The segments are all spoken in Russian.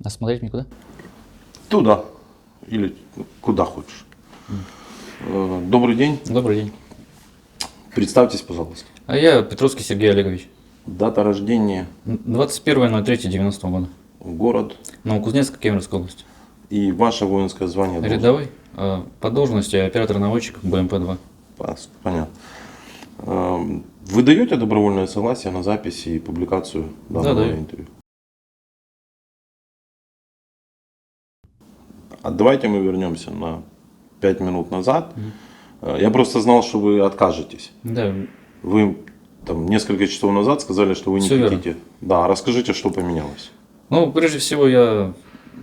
А смотреть мне куда? Туда. Или куда хочешь. Добрый день. Добрый день. Представьтесь, пожалуйста. А я Петровский Сергей Олегович. Дата рождения, 21.03.90 года. город Новокузнецк, Кемеровская область. и ваше воинское звание. Рядовой. По должности оператор-наводчик БМП-2. Понятно. Вы даете добровольное согласие на запись и публикацию данного даю. интервью? А давайте мы вернемся на 5 минут назад. Я просто знал, что вы откажетесь. Да. Вы там несколько часов назад сказали, что вы не Всё верно. хотите. Да, расскажите, что поменялось. Ну, прежде всего, я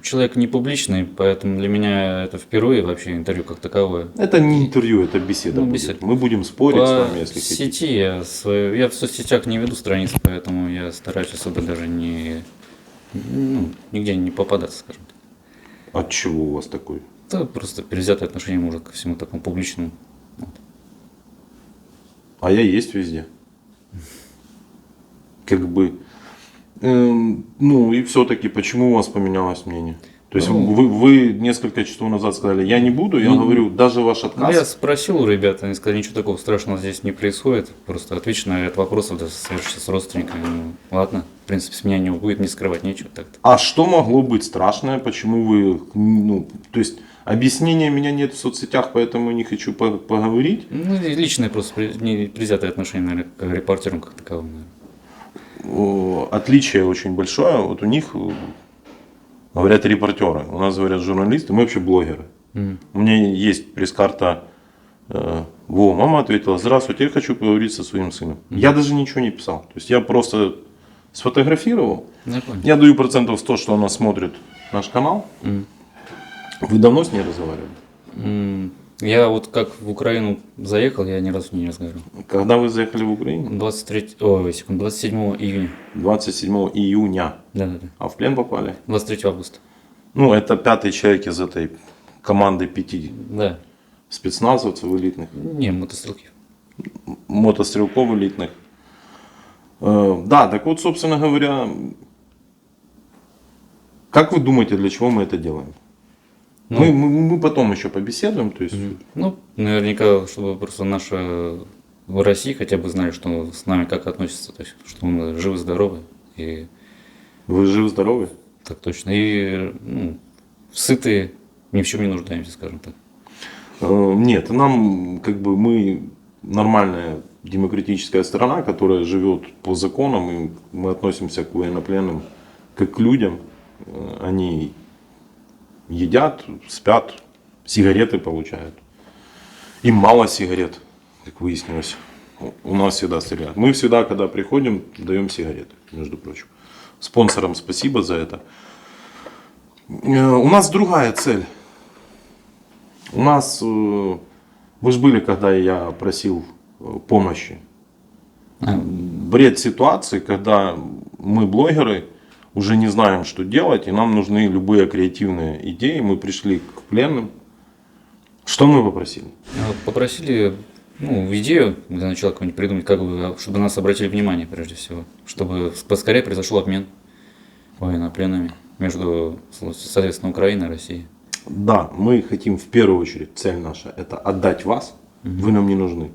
человек не публичный, поэтому для меня это впервые вообще интервью как таковое. Это не интервью, это беседа. Ну, будет. беседа. Мы будем спорить с По вами, если хотите. сети я в соцсетях не веду страниц, поэтому я стараюсь особо даже нигде не попадаться, скажем так. От чего у вас такой? Это просто предвзятое отношение может ко всему такому публичному. А я есть везде. Как бы. Ну и все-таки, почему у вас поменялось мнение? То есть вы несколько часов назад сказали, я не буду, я говорю, даже ваш Ну, отказ. я спросил у ребят, они сказали, ничего такого страшного здесь не происходит. Просто отвечу на ряд вопросов, да, совершенно с родственниками. Ну, ладно, в принципе, с меня не будет, не скрывать нечего так-то. А что могло быть страшное? Почему вы, то есть объяснения меня нет в соцсетях, поэтому не хочу поговорить. Ну, и личное просто предвзятое отношение, наверное, к репортерам как таковым, наверное. Отличие очень большое. Вот у них говорят репортеры, у нас говорят журналисты, мы вообще блогеры. У меня есть пресс-карта. Мама ответила, здравствуйте, я хочу поговорить со своим сыном. Я даже ничего не писал. То есть я просто сфотографировал. Я понял. Я даю процентов 100, что она смотрит наш канал. Вы давно с ней разговаривали? Я вот как в Украину заехал, я ни разу не разговаривал. Когда вы заехали в Украину? 27 июня. 27 июня. Да. А в плен попали? 23 августа. Ну, это 5-й человек из этой команды 5 Да. спецназовцев элитных, Не, мотострелки. мотострелков элитных. Да, так вот, собственно говоря, как вы думаете, для чего мы это делаем? Мы потом еще побеседуем. То есть... Ну, наверняка, чтобы просто наши в России хотя бы знали, что с нами как относятся, то есть, что мы живы-здоровы. И Вы живы-здоровы? так точно. И сытые, ни в чем не нуждаемся, скажем так. Нет, нам как бы мы нормальная демократическая страна, которая живет по законам, и мы относимся к военнопленным как к людям. Они едят, спят, сигареты получают. Им мало сигарет, как выяснилось. У нас всегда стреляют. Мы всегда, когда приходим, даем сигареты, между прочим. Спонсорам спасибо за это. У нас другая цель. У нас, вы же были, когда я просил помощи. Бред ситуации, когда мы, блогеры, уже не знаем, что делать, и нам нужны любые креативные идеи. Мы пришли к пленным. Что мы попросили? Попросили идею для начала какую-нибудь придумать, как бы, чтобы нас обратили внимание прежде всего. Чтобы поскорее произошел обмен военнопленными между, соответственно, Украиной и Россией. Да, мы хотим в первую очередь, цель наша, это отдать вас. Вы нам не нужны.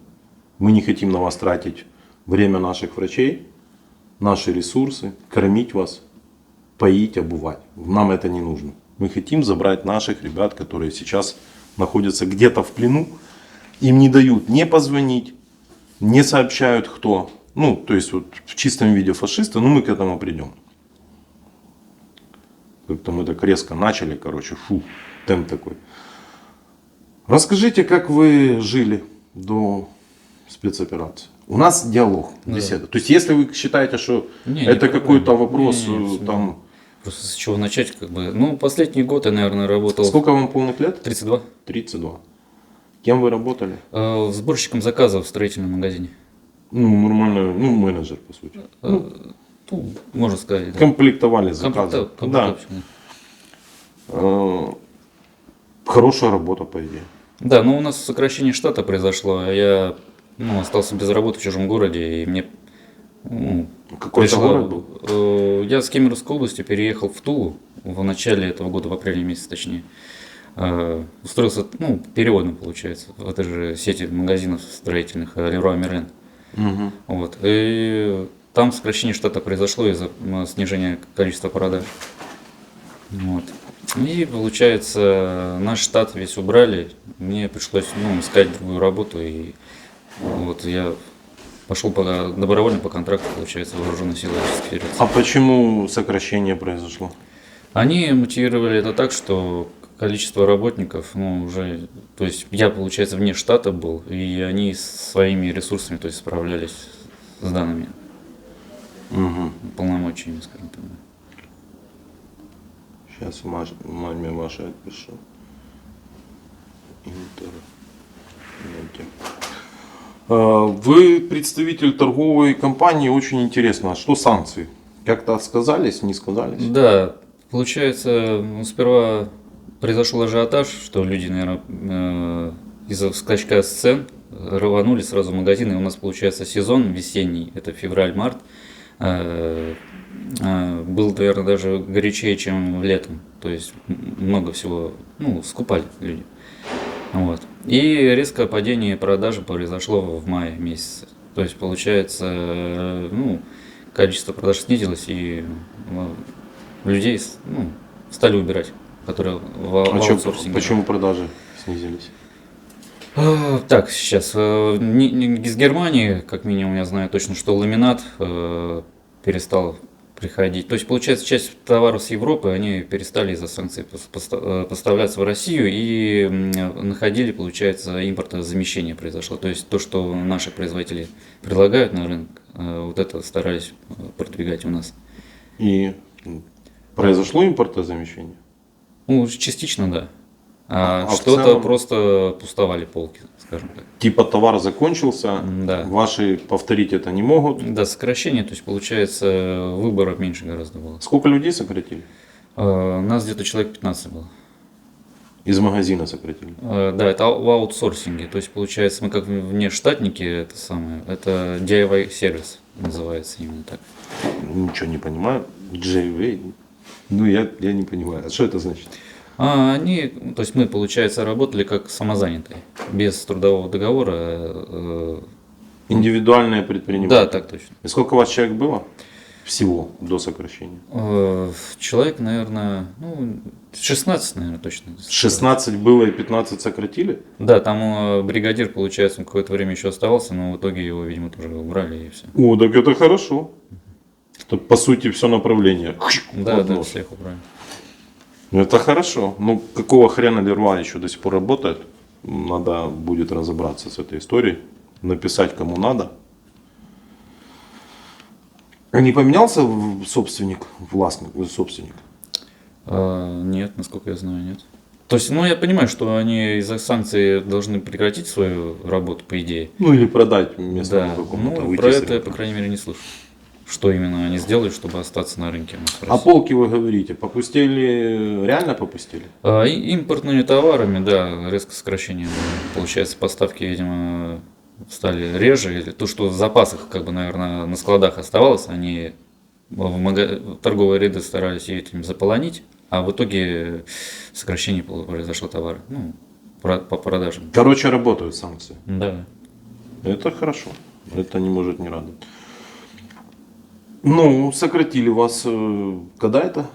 Мы не хотим на вас тратить время наших врачей, наши ресурсы, кормить вас, поить, обувать. Нам это не нужно. Мы хотим забрать наших ребят, которые сейчас находятся где-то в плену. Им не дают не позвонить, не сообщают кто. То есть вот в чистом виде фашисты, но мы к этому придем. Как-то мы так резко начали, темп такой. Расскажите, как вы жили до спецоперации. У нас диалог, беседа. То есть, если вы считаете, что это какой-то вопрос, там... Просто с чего начать, как бы. Последний год я, наверное, работал. Сколько вам полных лет? 32. 32. Кем вы работали? Сборщиком заказов в строительном магазине. Нормально, менеджер, по сути. Можно сказать. Да. Комплектовали заказы. Да. Хорошая работа, по идее. Да, у нас сокращение штата произошло, а я остался без работы в чужом городе, и мне Какой это город был? Я с Кемеровской области переехал в Тулу, в начале этого года, в апреле месяце точнее, устроился, ну, переводом получается, в этой же сети магазинов строительных Leroy Merlin. Мгм. Вот. И там сокращение штата произошло из-за снижения количества продаж. Вот. И получается, наш штат весь убрали, мне пришлось, ну, искать другую работу, и вот я пошел добровольно по контракту, получается, в вооруженные силы Российской Федерации. А почему сокращение произошло? Они мотивировали это так, что количество работников, ну, уже, то есть я, получается, вне штата был, и они своими ресурсами, то есть, справлялись с данными Угу. полномочиями, скажем так. Сейчас маме вашей отпишу. Вы представитель торговой компании, очень интересно, а что санкции? Как-то сказались, не сказались? Да, получается, ну, сперва произошел ажиотаж, что люди, наверное, из-за скачка цен рванули сразу в магазины. У нас, получается, сезон весенний, это февраль-март, был, наверное, даже горячее, чем летом. То есть много всего, ну, скупали люди. Вот. И резкое падение продажи произошло в мае месяце. То есть, получается, ну, количество продаж снизилось, и людей, ну, стали убирать, которые в аутсорсинге. Почему продажи снизились? Так, сейчас. Из Германии, как минимум, я знаю точно, что ламинат перестал приходить. То есть, получается, часть товаров с Европы, они перестали из-за санкций поставляться в Россию и находили, получается, импортозамещение произошло. То есть, то, что наши производители предлагают на рынок, вот это старались продвигать у нас. И произошло импортозамещение? Ну, частично, да. А в что-то целом? Просто пустовали полки, скажем так. Типа товар закончился, Да. ваши повторить это не могут. Да, сокращение, то есть получается выбора меньше гораздо было. Сколько людей сократили? Нас где-то человек 15 было. Из магазина сократили. Да, это в аутсорсинге, то есть получается мы как внештатники, это самое, это DIY сервис называется именно так. Ничего не понимаю. JV. Ну, я не понимаю. А что это значит? Они, то есть мы, получается, работали как самозанятые, без трудового договора. Индивидуальное предпринимательство. Да, так точно. И сколько у вас человек было всего до сокращения? Человек, наверное, ну, 16, наверное, точно. 16 было и 15 сократили? Да, там бригадир, получается, он какое-то время еще оставался, но в итоге его, видимо, тоже убрали и все. О, так это хорошо. Это, по сути, все направление. Да, в да, нос. всех убрали. Ну, это хорошо. Ну, какого хрена Leroy еще до сих пор работает? Надо будет разобраться с этой историей. Написать кому надо. А не поменялся собственник, собственник? Нет, насколько я знаю, нет. То есть, ну, я понимаю, что они из-за санкций должны прекратить свою работу, по идее. Ну, или продать местному Да, какому-то. ну, выйти про с это я, рынка. по крайней мере, не слышу. Что именно они сделали, чтобы остаться на рынке у нас в А России. полки вы говорите, попустили, реально попустили? Импортными товарами, да, резкое сокращение. Получается, поставки, видимо, стали реже. Или то, что в запасах, как бы, наверное, на складах оставалось, они в торговые ряды старались этим заполонить, а в итоге сокращение произошло товара, ну, по продажам. Короче, работают санкции. Да. Это хорошо. Это не может не радовать. Ну, сократили вас. Когда это?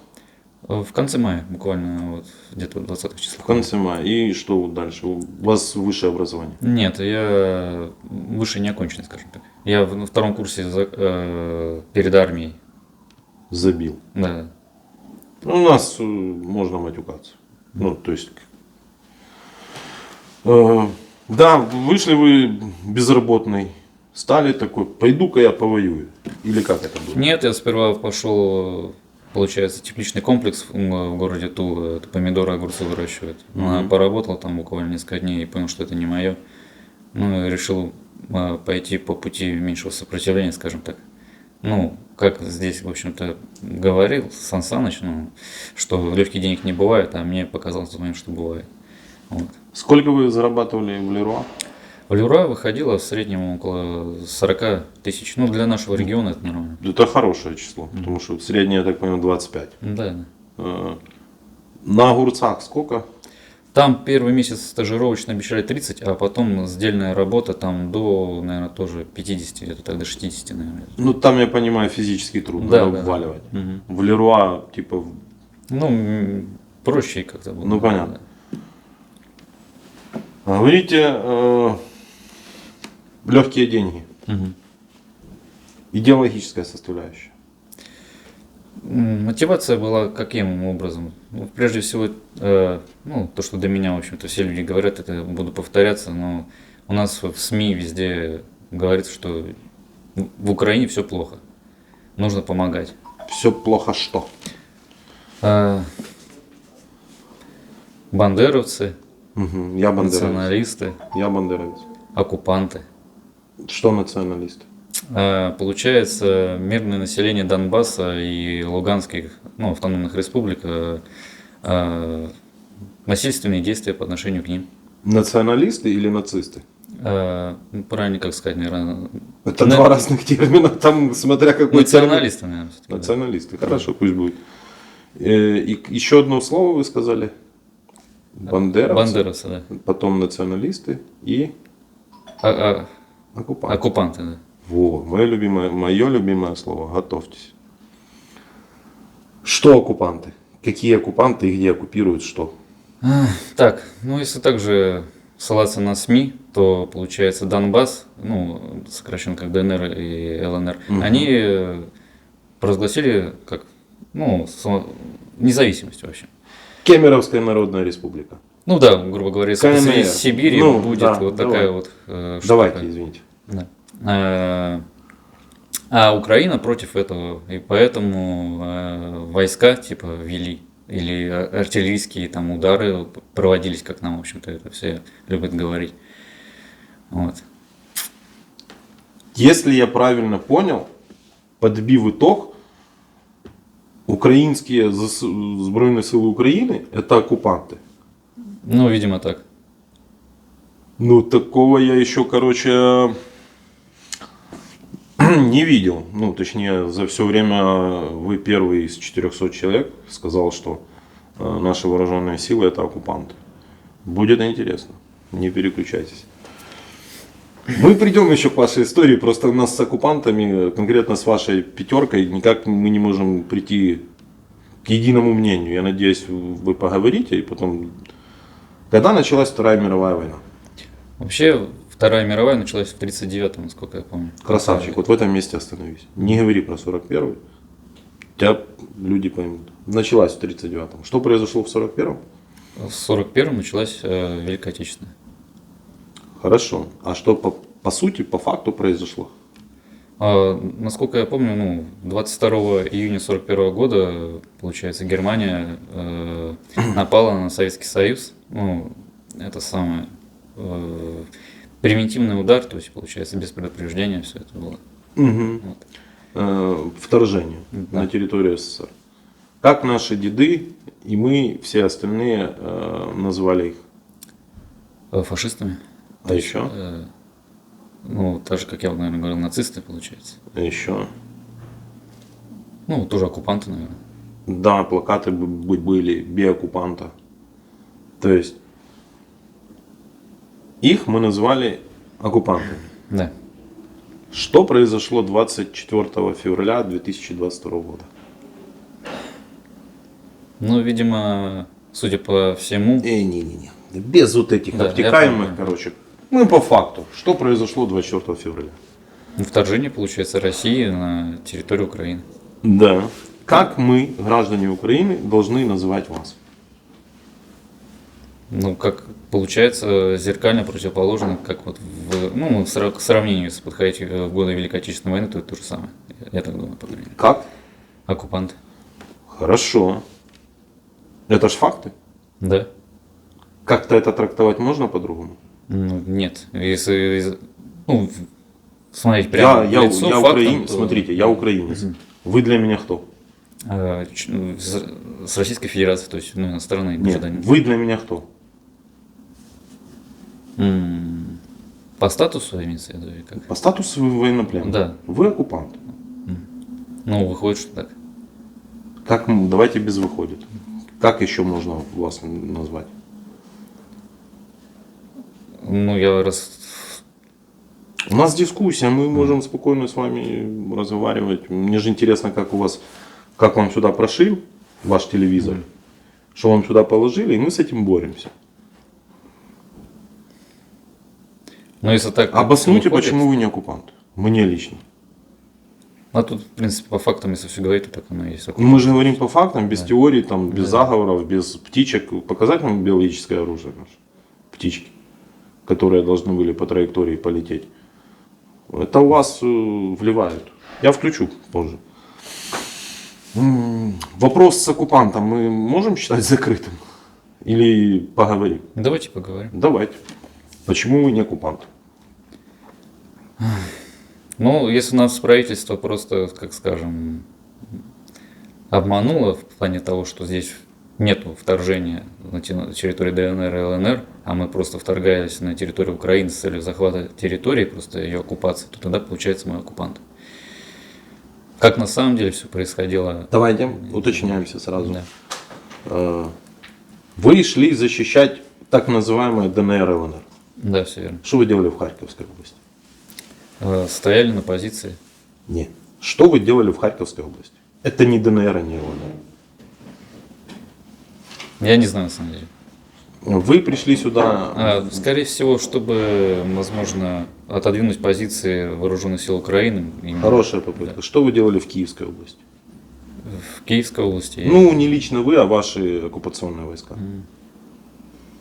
В конце мая, буквально вот где-то 20 числа. В конце мая. И что дальше? У вас высшее образование? Нет, я выше не оконченный, скажем так. Я на втором курсе перед армией. Забил. Да. У нас можно матюкаться. Ну, то есть. Да, вышли вы безработный. Стали такой, пойду-ка я повоюю. Или как это было? Нет, я сперва пошел, получается, тепличный комплекс в городе Тула, это помидоры, огурцы выращивают. Поработал там буквально несколько дней и понял, что это не мое. Ну, и решил пойти по пути меньшего сопротивления, скажем так. Ну, как здесь, в общем-то, говорил Сан Саныч, ну, что легких денег не бывает, а мне показалось, что бывает. Вот. Сколько вы зарабатывали в Leroy? В Leroy выходило в среднем около 40 тысяч. Ну, для нашего региона это нормально. Это хорошее число, потому что среднее, я так понимаю, 25. Да. На огурцах сколько? Там первый месяц стажировочно обещали 30, а потом сдельная работа там до, наверное, тоже 50, где-то так до 60, наверное. Ну, там, я понимаю, физический труд, Да, надо да, вваливать. Мгм. В Леруа, типа, Ну, проще как-то было. Ну, понятно. Говорите, легкие деньги, Мгм. идеологическая составляющая. Мотивация была каким образом? Ну, прежде всего, ну, то, что до меня, в общем-то, все люди говорят, это буду повторяться, но у нас в СМИ везде говорится, что в Украине все плохо, нужно помогать. Все плохо что? А, Бандеровцы, Мгм, я бандеровец. националисты, Я бандеровец. оккупанты. Что националисты? Получается, мирное население Донбасса и Луганских, ну, автономных республик, насильственные действия по отношению к ним. Националисты или нацисты? Ну, правильно, как сказать, наверное, Это два разных термина, там смотря какой термин. националисты, наверное, все-таки. Да. Националисты, хорошо, пусть будет. И еще одно слово вы сказали. Бандеровцы, Бандеровцы, да. потом националисты и оккупанты. Оккупанты, да. Во, мое любимое слово. Готовьтесь. Что оккупанты? Какие оккупанты и где оккупируют что? Так, ну если также ссылаться на СМИ, то получается Донбасс, ну, сокращенно как ДНР и ЛНР, они провозгласили как, ну, независимость вообще. Кемеровская Народная Республика. Ну да, грубо говоря, если КНР. посреди Сибири Ну, будет да, вот давай. такая вот штука. Давайте, извините. Да. А Украина против этого, и поэтому войска типа вели, или артиллерийские там удары проводились, как нам, в общем-то, это все любят говорить. Вот. Если я правильно понял, подбив итог, украинские Збройные силы Украины это оккупанты. Ну, видимо, так. Ну, такого я еще, короче, не видел. Ну, точнее, за все время вы первый из 400 человек сказал, что наши вооруженные силы это оккупанты. Будет интересно. Не переключайтесь. Мы придем еще к вашей истории. Просто у нас с оккупантами, конкретно с вашей пятеркой, никак мы не можем прийти к единому мнению. Я надеюсь, вы поговорите и потом... Когда началась Вторая мировая война? Вообще, Вторая мировая началась в 1939-м, насколько я помню. Красавчик, вот в этом месте остановись. Не говори про 41-й. Тебя люди поймут. Началась в 1939-м. Что произошло в 41-м? В 1941-м началась Великая Отечественная. Хорошо. А что по сути, по факту произошло? Насколько я помню, ну, 22 июня 1941 года, получается, Германия напала на Советский Союз. Ну, это самое превентивный удар, то есть, получается, без предупреждения все это было. Угу. Вот. Вторжение Да. на территорию СССР. Как наши деды и мы, все остальные, назвали их? Фашистами. А еще? Ну, так же, как я, наверное, говорил, нацисты, получается. А еще? Ну, тоже оккупанты, наверное. Да, плакаты были «Биоккупанта». То есть, их мы назвали оккупантами. Да. Что произошло 24 февраля 2022 года? Ну, видимо, судя по всему, Не-не-не. Без вот этих Да, я обтекаемых, понимаю. короче. Мы по факту. Что произошло 24 февраля? вторжение, получается, России на территорию Украины. Да. Как мы, граждане Украины, должны называть вас? Ну, как получается, зеркально противоположно, как вот в сравнении, если подходить в годы Великой Отечественной войны, то это то же самое. Я так думаю, по крайней мере. Как? Оккупанты. Хорошо. Это ж факты. Да. Как-то это трактовать можно по-другому? Ну, нет. Если, ну, смотреть прямо Я в лицо фактам, украинец. то, Смотрите, я украинец. Вы для меня кто? с Российской Федерации, то есть, ну, иностранные Нет. граждане. Вы для меня кто? По статусу имеется в виду, или как? По статусу вы военнопленный. Да. Вы оккупант. Ну, выходит, что так. Как, давайте без выходит. Как еще можно вас назвать? Ну, я раз... У нас дискуссия, мы можем спокойно с вами разговаривать. Мне же интересно, как вам сюда прошил ваш телевизор, что вам сюда положили, и мы с этим боремся. Ну, если так... Обоснуйте, выходит, почему вы не оккупант. Мне лично. А тут, в принципе, по фактам, если все говорить, то так оно и есть. Ну, мы же говорим по фактам, без теорий, там, без заговоров, без птичек. Показать вам биологическое оружие наше? Птички, которые должны были по траектории полететь. Это у вас вливают. Я включу позже. Вопрос с оккупантом мы можем считать закрытым? Или поговорим? Давайте поговорим. Давайте. Почему вы не оккупант? Ну, если нас правительство просто, как скажем, обмануло в плане того, что здесь нету вторжения на территорию ДНР и ЛНР, а мы просто вторгались на территорию Украины с целью захвата территории, просто ее оккупации, то тогда получается мы оккупант. Как на самом деле все происходило? Давайте уточняемся сразу. Да, Вы шли защищать так называемое ДНР и ЛНР. да, все верно. Что вы делали в Харьковской области? Стояли на позиции. Нет. Что вы делали в Харьковской области? Это не ДНР, не ЛНР. Я не знаю, на самом деле. Вы пришли сюда... Скорее всего, чтобы, возможно, отодвинуть позиции вооруженных сил Украины. Именно Хорошая попытка. Что вы делали в Киевской области? в Киевской области. Ну, не лично вы, а ваши оккупационные войска.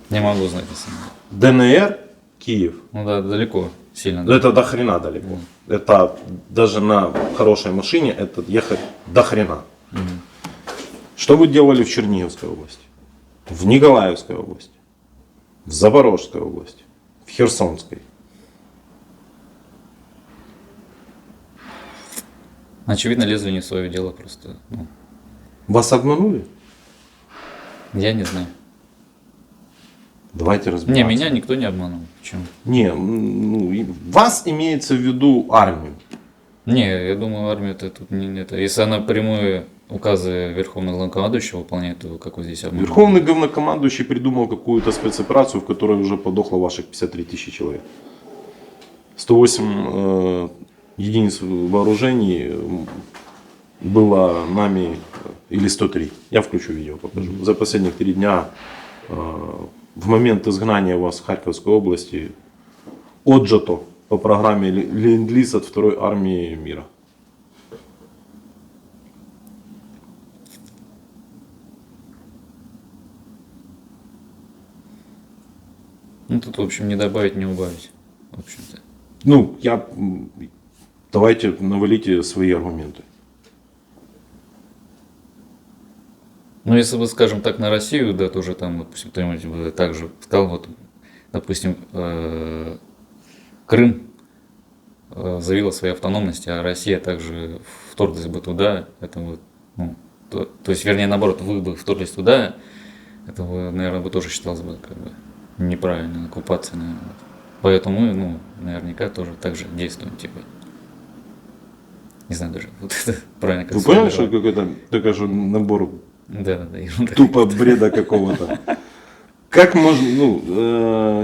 Не могу знать, на самом деле. ДНР, Киев. Ну да, далеко, сильно. Это до хрена далеко. Это даже на хорошей машине это ехать до хрена. Что вы делали в Черниговской области? В Николаевской области? В Запорожской области? В Херсонской? Очевидно, лезли не в свое дело просто. Ну, Вас обманули? я не знаю. Давайте разбираться. Не, меня никто не обманул. Почему? Не, ну, вас имеется в виду армию. Не, я думаю, армия это тут не это. Если она прямые указы Верховного Главнокомандующего выполняет, то какой здесь обман? Верховный главнокомандующий придумал какую-то спецоперацию, в которой уже подохло ваших 53 тысячи человек. 108 единиц вооружений было нами, или 103. Я включу видео, покажу. За последних 3 дня в момент изгнания вас в Харьковской области отжато по программе Ленд-лиз от второй армии мира. Ну тут, в общем, не добавить, не убавить. В общем-то. Ну, давайте навалите свои аргументы. Ну, если бы, скажем так, на Россию, да, тоже там, допустим, кто-нибудь бы также сказал, вот, допустим, Крым заявил о своей автономности, а Россия также вторглась бы туда, это вот, ну, то есть, вернее, наоборот, вы бы вторглись туда, это, наверное, бы тоже считалось бы как бы неправильно, оккупация, наверное. Поэтому мы, ну, наверняка тоже так же действуем, типа. Не знаю даже, вот это правильно как Вы поняли, что какой-то такой же набор Да, ерунда. тупо бреда какого-то? Как можно,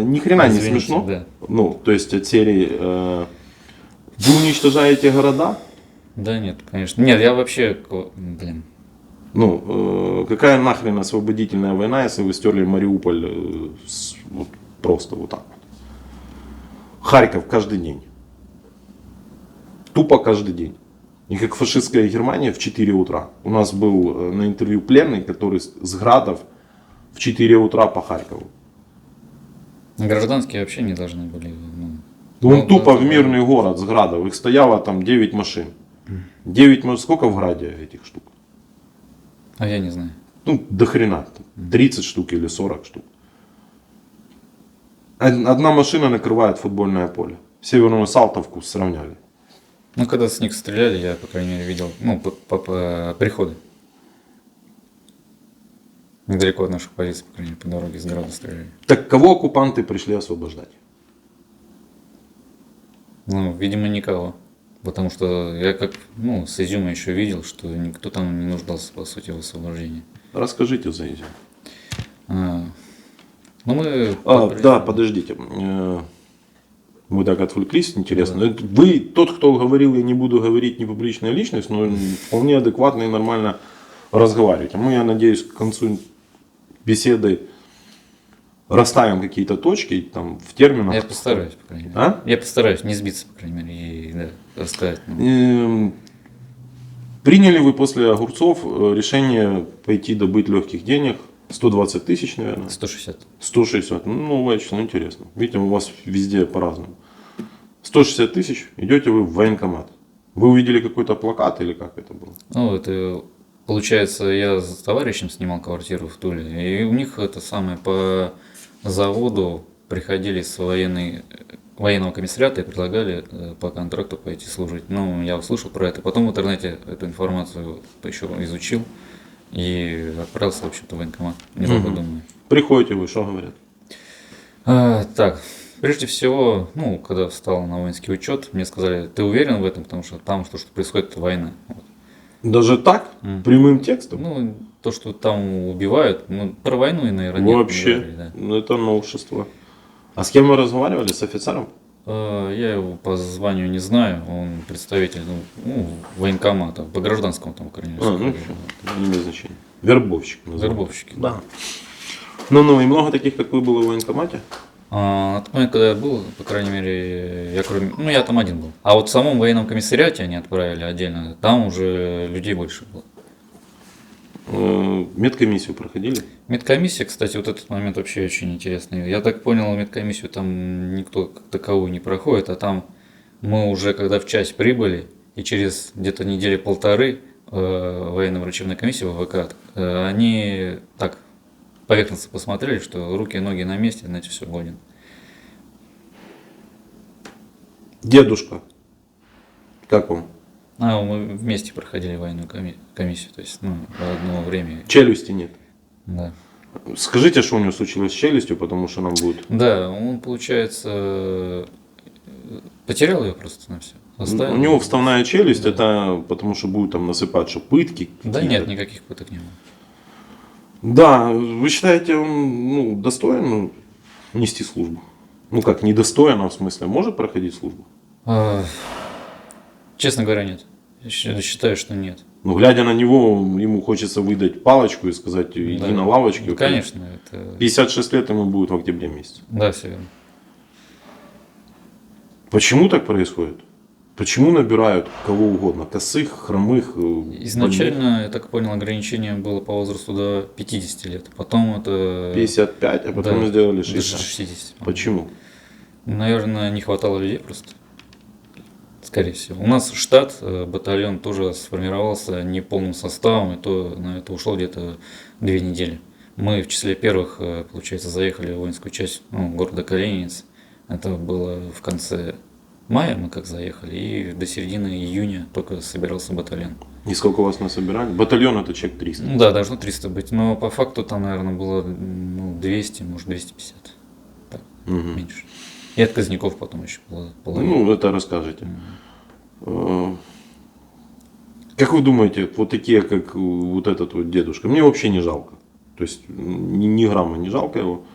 ни хрена не Извините, смешно. да. Ну, то есть от серии вы уничтожаете города. Да нет, конечно. Нет, я вообще, блин. Ну, какая нахрен освободительная война, если вы стерли Мариуполь вот, просто вот так вот. Харьков каждый день. Тупо каждый день. И как фашистская Германия в 4 утра. У нас был на интервью пленный, который с Градов в 4 утра по Харькову. Гражданские вообще не должны были. Он тупо в мирный город с Градов. Их стояло там 9 машин. 9 машин. Сколько в Граде этих штук? А я не знаю. Ну, до хрена. 30 штук или 40 штук. Одна машина накрывает футбольное поле. Северную Салтовку сравняли. Ну, когда с них стреляли, я, по крайней мере, видел, ну, по приходу. Недалеко от наших позиций, по крайней мере, по дороге с города стреляли. Так кого оккупанты пришли освобождать? Ну, видимо, никого. Потому что я как, ну, с Изюма еще видел, что никто там не нуждался, по сути, в освобождении. Расскажите за Изюм. Ну, мы... Да, подождите. Мы так отвлеклись, интересно. Вы тот, кто говорил, я не буду говорить не публичная личность, но вполне адекватно и нормально разговариваете. Мы, я надеюсь, к концу беседы расставим какие-то точки там, в терминах. Я постараюсь, по крайней мере. А? Я постараюсь не сбиться, по крайней мере, и да, рассказать. Приняли вы после огурцов решение пойти добыть легких денег? 120 тысяч, наверное? 160. 160. Ну, новое число, интересно. Видите, у вас везде по-разному. 160 тысяч, идете вы в военкомат. Вы увидели какой-то плакат или как это было? Ну, это, получается, я с товарищем снимал квартиру в Туле, и у них это самое по заводу приходили с военного комиссариата и предлагали по контракту пойти служить. Ну, я услышал про это, потом в интернете эту информацию еще изучил и отправился, в общем-то, в военкомат, недолго думая. Приходите вы, что говорят? Так, прежде всего, ну, когда встал на воинский учет, мне сказали, ты уверен в этом, потому что там то, что происходит, это война. Вот. Даже так? Прямым текстом? Ну, то, что там убивают, ну, про войну и, наверное, нет. Вообще, говорили, да. ну, это новшество. А с кем вы разговаривали? С офицером? Я его по званию не знаю, он представитель военкомата, по гражданскому там, по крайней мере. Ну, все, не имеет значения. Вербовщик. называют. Вербовщики. Да. Ну, и много таких, как вы, было в военкомате? На тот момент, когда я был, по крайней мере, я там один был. А вот в самом военном комиссариате они отправили отдельно, там уже людей больше было. Медкомиссию проходили? Медкомиссия, кстати, вот этот момент вообще очень интересный. Я так понял, медкомиссию там никто как таковую не проходит, а там мы уже, когда в часть прибыли, и через где-то недели полторы военно-врачебная комиссия ВВК, они так поверхностно посмотрели, что руки и ноги на месте, знаете, все годен. Дедушка. Как вам? Мы вместе проходили военную комиссию, то есть, в одно время. Челюсти нет. Да. Скажите, что у него случилось с челюстью, потому что нам будет. Да, он, получается, потерял ее просто на все. У него вставная челюсть, это потому что будет там насыпать, что пытки. Да нет, никаких пыток не было. Да, вы считаете, он достоин нести службу? Ну как, недостоин, а в смысле, может проходить службу? Честно говоря, нет. Я считаю, что нет. Ну, глядя на него, ему хочется выдать палочку и сказать, иди на лавочке. Ну, конечно. Это... 56 лет ему будет в октябре месяце. Да, все верно. Почему так происходит? Почему набирают кого угодно? Косых, хромых? Изначально, я так понял, ограничение было по возрасту до 50 лет. Потом это... 55, а потом сделали 60. До 60. Почему? Наверное, не хватало людей просто. Скорее всего. У нас штат, батальон тоже сформировался не полным составом, и то на это ушло где-то 2 недели. Мы в числе первых, получается, заехали в воинскую часть города Калининец. Это было в конце мая мы как заехали, и до середины июня только собирался батальон. И сколько у вас насобирали? Батальон это человек 300? Ну да, должно 300 быть, но по факту там, наверное, было 200, может 250. Так, меньше. И отказников потом еще было половина. Ну, это расскажете. Как вы думаете, вот такие, как вот этот вот дедушка, мне вообще не жалко. То есть ни грамма не жалко его.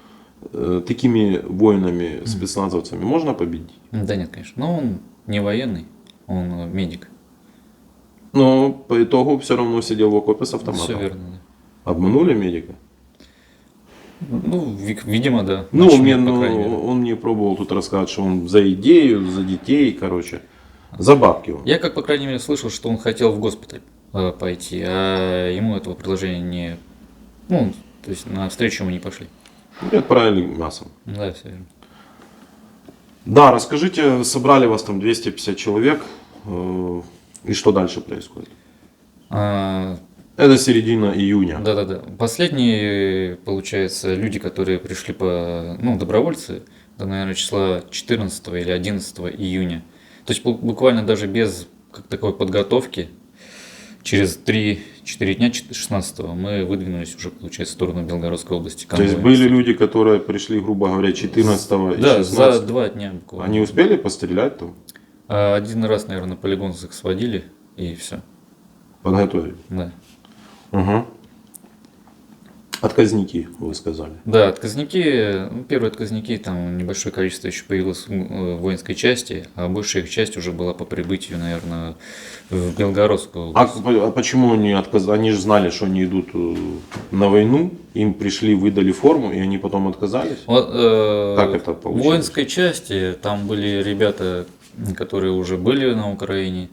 Такими воинами, спецназовцами можно победить? Да нет, конечно. Но он не военный, он медик. Но по итогу все равно сидел в окопе с автоматом. Все верно, да. Обманули медика? Ну, видимо, да. Ну, он мне пробовал тут рассказать, что он за идею, за детей, короче, за бабки он. Я, как по крайней мере, слышал, что он хотел в госпиталь пойти, а ему этого предложения не... Ну, то есть на встречу ему не пошли. И отправили мясом. Да, все верно. Да, расскажите, собрали вас там 250 человек, и что дальше происходит? Это середина июня. Да. Последние, получается, люди, которые пришли добровольцы, это, наверное, числа 14 или 11 июня. То есть буквально даже без такой подготовки, через 3-4 дня, 16-го, мы выдвинулись уже, получается, в сторону Белгородской области. То есть были люди, которые пришли, грубо говоря, 14 и 16? Да, за 2 дня буквально. Они успели пострелять там? Один раз, наверное, на полигон их сводили, и все. Подготовили. Да. Угу. Отказники, вы сказали. Да, отказники, ну, первые отказники, там небольшое количество еще появилось в воинской части, а большая их часть уже была по прибытию, наверное, в Белгородскую область. А почему они отказали? Они же знали, что они идут на войну, им пришли, выдали форму, и они потом отказались? Вот, Как это в получилось? воинской части там были ребята, которые уже были на Украине,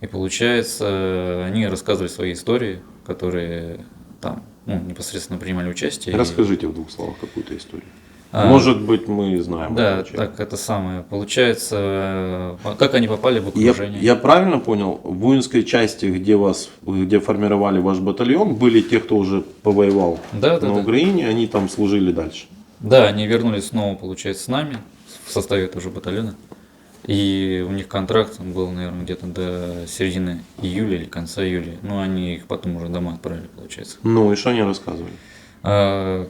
и получается, они рассказывали свои истории, которые там непосредственно принимали участие. Расскажите в двух словах какую-то историю. А, Может быть, мы знаем. Да, этого человека. так это самое. Получается, как они попали в окружение. Я правильно понял, в воинской части, где формировали ваш батальон, были те, кто уже повоевал Да, да, на да. Украине, они там служили дальше. Да, они вернулись снова, получается, с нами, в составе этого же батальона. И у них контракт был, наверное, где-то до середины июля или конца июля. Ну, они их потом уже домой отправили, получается. Ну и что они рассказывали? А,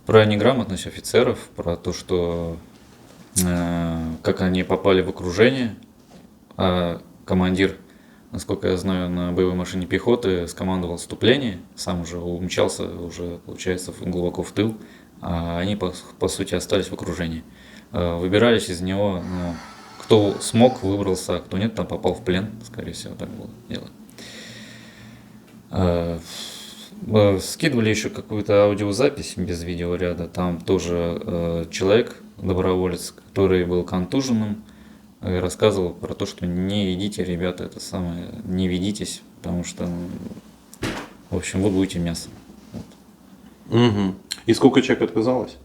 Про неграмотность офицеров, про то, что как они попали в окружение. А командир, насколько я знаю, на боевой машине пехоты скомандовал отступление, сам уже умчался, уже, получается, глубоко в тыл, а они, по сути, остались в окружении. Выбирались из него, ну, кто смог, выбрался, а кто нет, там попал в плен, скорее всего, так было дело. Скидывали еще какую-то аудиозапись без видеоряда. Там тоже человек, доброволец, который был контуженным, рассказывал про то, что не идите, ребята, это самое, не ведитесь, потому что, в общем, вы будете мясом. Вот. Угу. И сколько человек отказалось?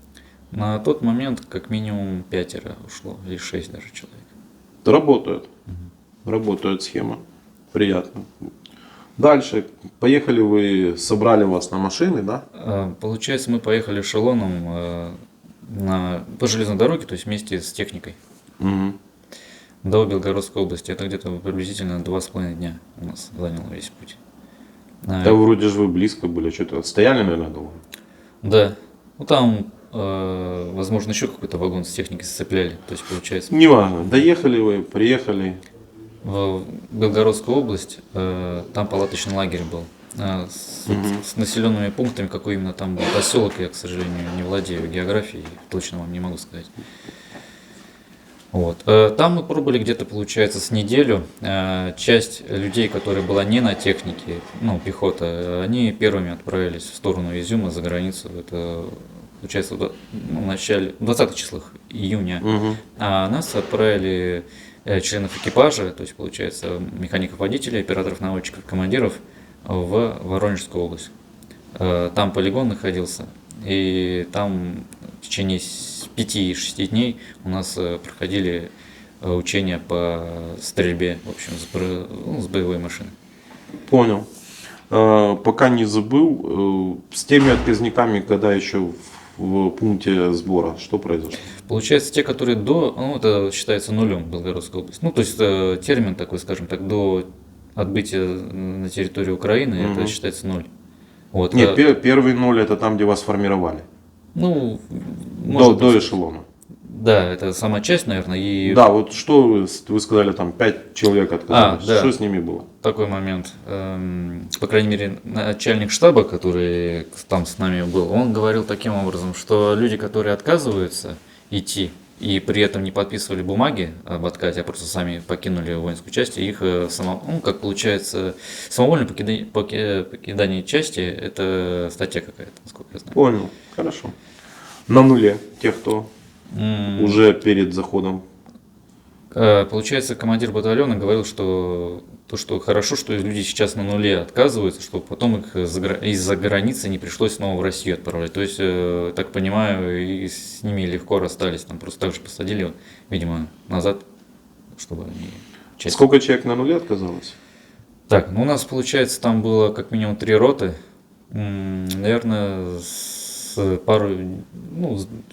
На тот момент как минимум 5 ушло, или 6 даже человек. Работает. Работает схема. Приятно. Дальше. Поехали вы, собрали вас на машины, да? Получается, мы поехали эшелоном по железной дороге, то есть вместе с техникой, Угу. до Белгородской области. Это где-то приблизительно 2,5 дня у нас занял весь путь. Да вроде же вы близко были, что-то стояли, наверное, долго. Да. Ну там, возможно, еще какой-то вагон с техникой сцепляли. То есть, получается, Неважно. Доехали вы, приехали. в Белгородскую область, там палаточный лагерь был. С населенными пунктами, какой именно там был поселок, я, к сожалению, не владею географией, точно вам не могу сказать. Вот. Там мы пробыли где-то, получается, с неделю. Часть людей, которая была не на технике, ну, пехота, они первыми отправились в сторону Изюма, за границу. Это, получается, в начале, 20 числах июня. Угу. А нас отправили членов экипажа, то есть, получается, механиков-водителей, операторов-наводчиков, командиров в Воронежскую область. Там полигон находился, и там в течение 5-6 дней у нас проходили учения по стрельбе, в общем, с боевой машины. Понял. Пока не забыл, с теми отказниками, когда еще в пункте сбора, что произошло? Получается, те, которые это считается нулем Белгородской области. Ну, то есть термин такой, скажем так, до отбытия на территорию Украины, это считается 0. Вот. Нет, первый 0 это там, где вас формировали. Ну, может До быть, эшелона. да, это сама часть, наверное, и Да, вот что вы сказали, там 5 человек отказались. да. Что с ними было? такой момент. По крайней мере, начальник штаба, который там с нами был, он говорил таким образом, что люди, которые отказываются идти и при этом не подписывали бумаги об отказе, а просто сами покинули воинскую часть, и их, как получается, самовольное покидание части, это статья какая-то, насколько я знаю. Понял, хорошо. На нуле тех, кто уже перед заходом. Получается, командир батальона говорил, что хорошо, что люди сейчас на нуле отказываются, чтобы потом их из-за границы не пришлось снова в Россию отправлять. То есть, так понимаю, и с ними легко расстались. Там просто так же посадили, видимо, назад, чтобы они... Сколько человек на нуле отказалось? Так, у нас, получается, там было как минимум 3 роты. Наверное,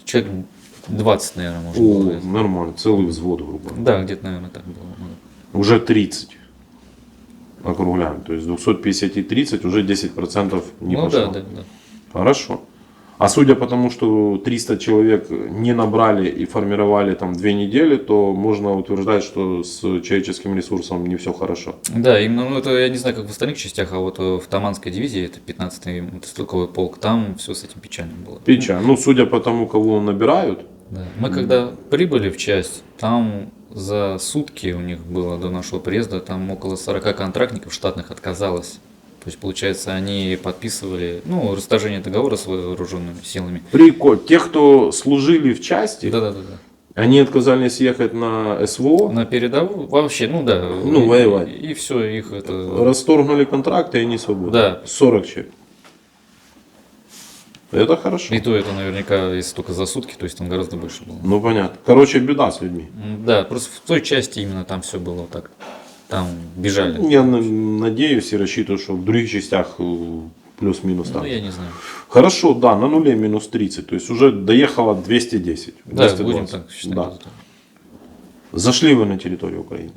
человек 20, наверное, можно было. Нормально, целый взвод, грубо говоря. Да, где-то, наверное, так было. Уже 30. Округляем. То есть 250 и 30 уже 10% не пошло. Да. Хорошо. А судя по тому, что 300 человек не набрали и формировали там 2 недели, то можно утверждать, что с человеческим ресурсом не все хорошо. Да, именно, ну это я не знаю, как в остальных частях, а вот в Таманской дивизии, это 15-й мотострелковый полк, там все с этим печально было. Печаль. Ну, судя по тому, кого набирают, Да. Мы когда прибыли в часть, там за сутки у них было до нашего приезда, там около 40 контрактников штатных отказалось. То есть, получается, они подписывали, ну, расторжение договора с вооруженными силами. те, кто служили в части, Да. они отказались ехать на СВО, На передовую вообще, ну да. Ну, воевать. И все, их это... расторгнули контракты, и они свободны. Да. 40 человек. Это хорошо. И то это наверняка, если только за сутки, то есть там гораздо больше было. Ну, понятно. Короче, беда с людьми. Да, просто в той части именно там все было так. Там бежали. Я надеюсь и рассчитываю, что в других частях плюс-минус Ну, там. я не знаю. Хорошо, да, на нуле минус 30. То есть уже доехало 210. Да, 220. будем так считать. Да. Зашли вы на территорию Украины.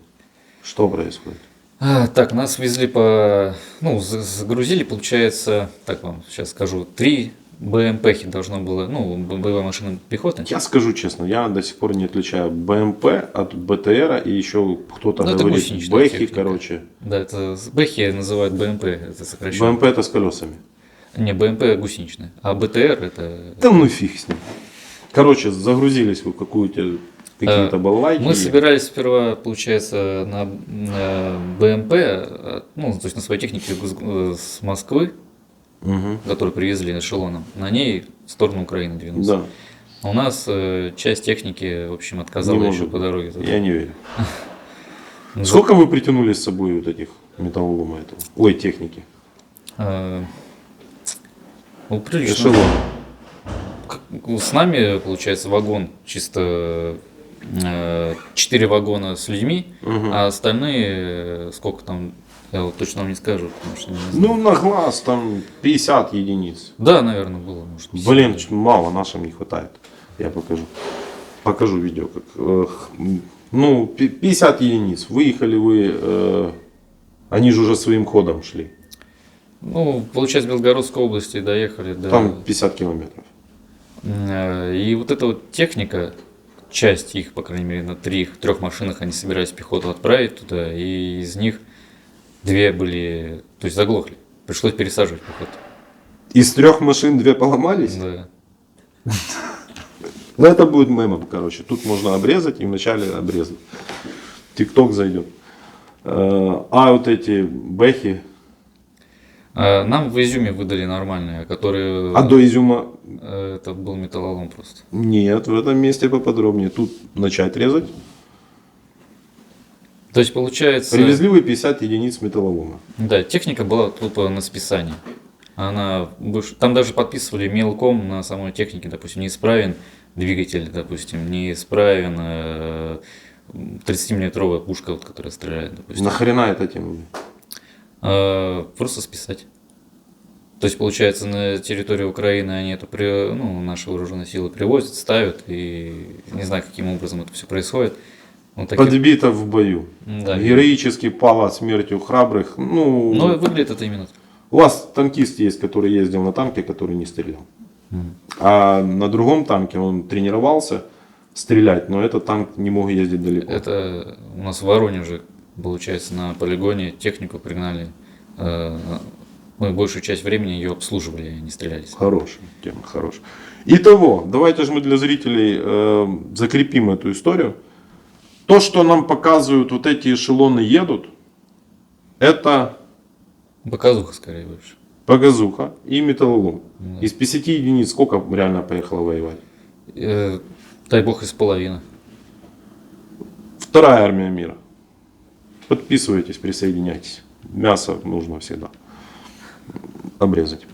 Что происходит? Так, нас везли по... Ну, загрузили, получается, так вам сейчас скажу, 3 БМПхи должно было, ну, боевая машина пехоты. Я скажу честно, я до сих пор не отличаю БМП от БТРа, и еще кто-то Ну, это говорит гусеничная Бэхи, техника. короче. Да, это Бэхи называют БМП, это сокращенно. БМП это с колесами. Не, БМП гусеничная, а БТР это... Да ну фиг с ним. Короче, загрузились вы в какие-то балалайки. Мы собирались сперва, получается, на БМП, ну, то есть на своей технике с Москвы, Угу. которую привезли эшелоном, на ней в сторону Украины двинулся. Да, А у нас часть техники, в общем, Не отказала может еще быть. по дороге туда. я не верю. Ну, Сколько вы притянули с собой вот этих металлолома этого? Ой, техники. Ну, прилично. Эшелон. С нами, получается, вагон чисто 4 вагона с людьми, а остальные, сколько там, я вот точно вам не скажу, потому что не знаю. Ну, на глаз там 50 единиц. Да, наверное, было, может быть. Блин, мало, нашим не хватает. Я покажу. Покажу видео. Ну, 50 единиц. Выехали вы, они же уже своим ходом шли. Ну, получается, в Белгородской области доехали до... Там 50 километров. И вот эта вот техника, часть их, по крайней мере, на 3 машинах они собирались пехоту отправить туда, и из них 2 были, то есть заглохли. Пришлось пересаживать пехоту. Из 3 машин 2 поломались? Да. Ну, это будет мемом, короче. Тут можно обрезать и вначале обрезать. ТикТок зайдет. А вот эти бэхи. Нам в Изюме выдали нормальные, которые... А до Изюма? Это был металлолом просто. Нет, в этом месте поподробнее. Тут начать резать. То есть, получается... Привезли вы 50 единиц металлолома. Да, техника была тупо на списании. Она там даже подписывали мелком на самой технике, допустим, неисправен двигатель, допустим, неисправен 30-миллиметровая пушка, вот, которая стреляет, допустим. Нахрена это тянули? Просто списать. То есть, получается, на территорию Украины они это, наши вооруженные силы привозят, ставят, и не знаю, каким образом это все происходит. Вот такие... Подбито в бою. Да. Героически пала смертью храбрых. Ну, Но выглядит это именно так. у вас танкист есть, который ездил на танке, который не стрелял. А на другом танке он тренировался стрелять, но этот танк не мог ездить далеко. Это у нас в Воронеже, получается, на полигоне технику пригнали. Мы большую часть времени ее обслуживали, а не стрелялись. Хорошая тема, хорошая. Итого, давайте же мы для зрителей закрепим эту историю. То, что нам показывают вот эти эшелоны едут, это Показуха, скорее, больше. показуха и металлолом. Да. Из 50 единиц сколько реально поехало воевать? Дай бог, из половины. Вторая армия мира. Подписывайтесь, присоединяйтесь. Мясо нужно всегда обрезать.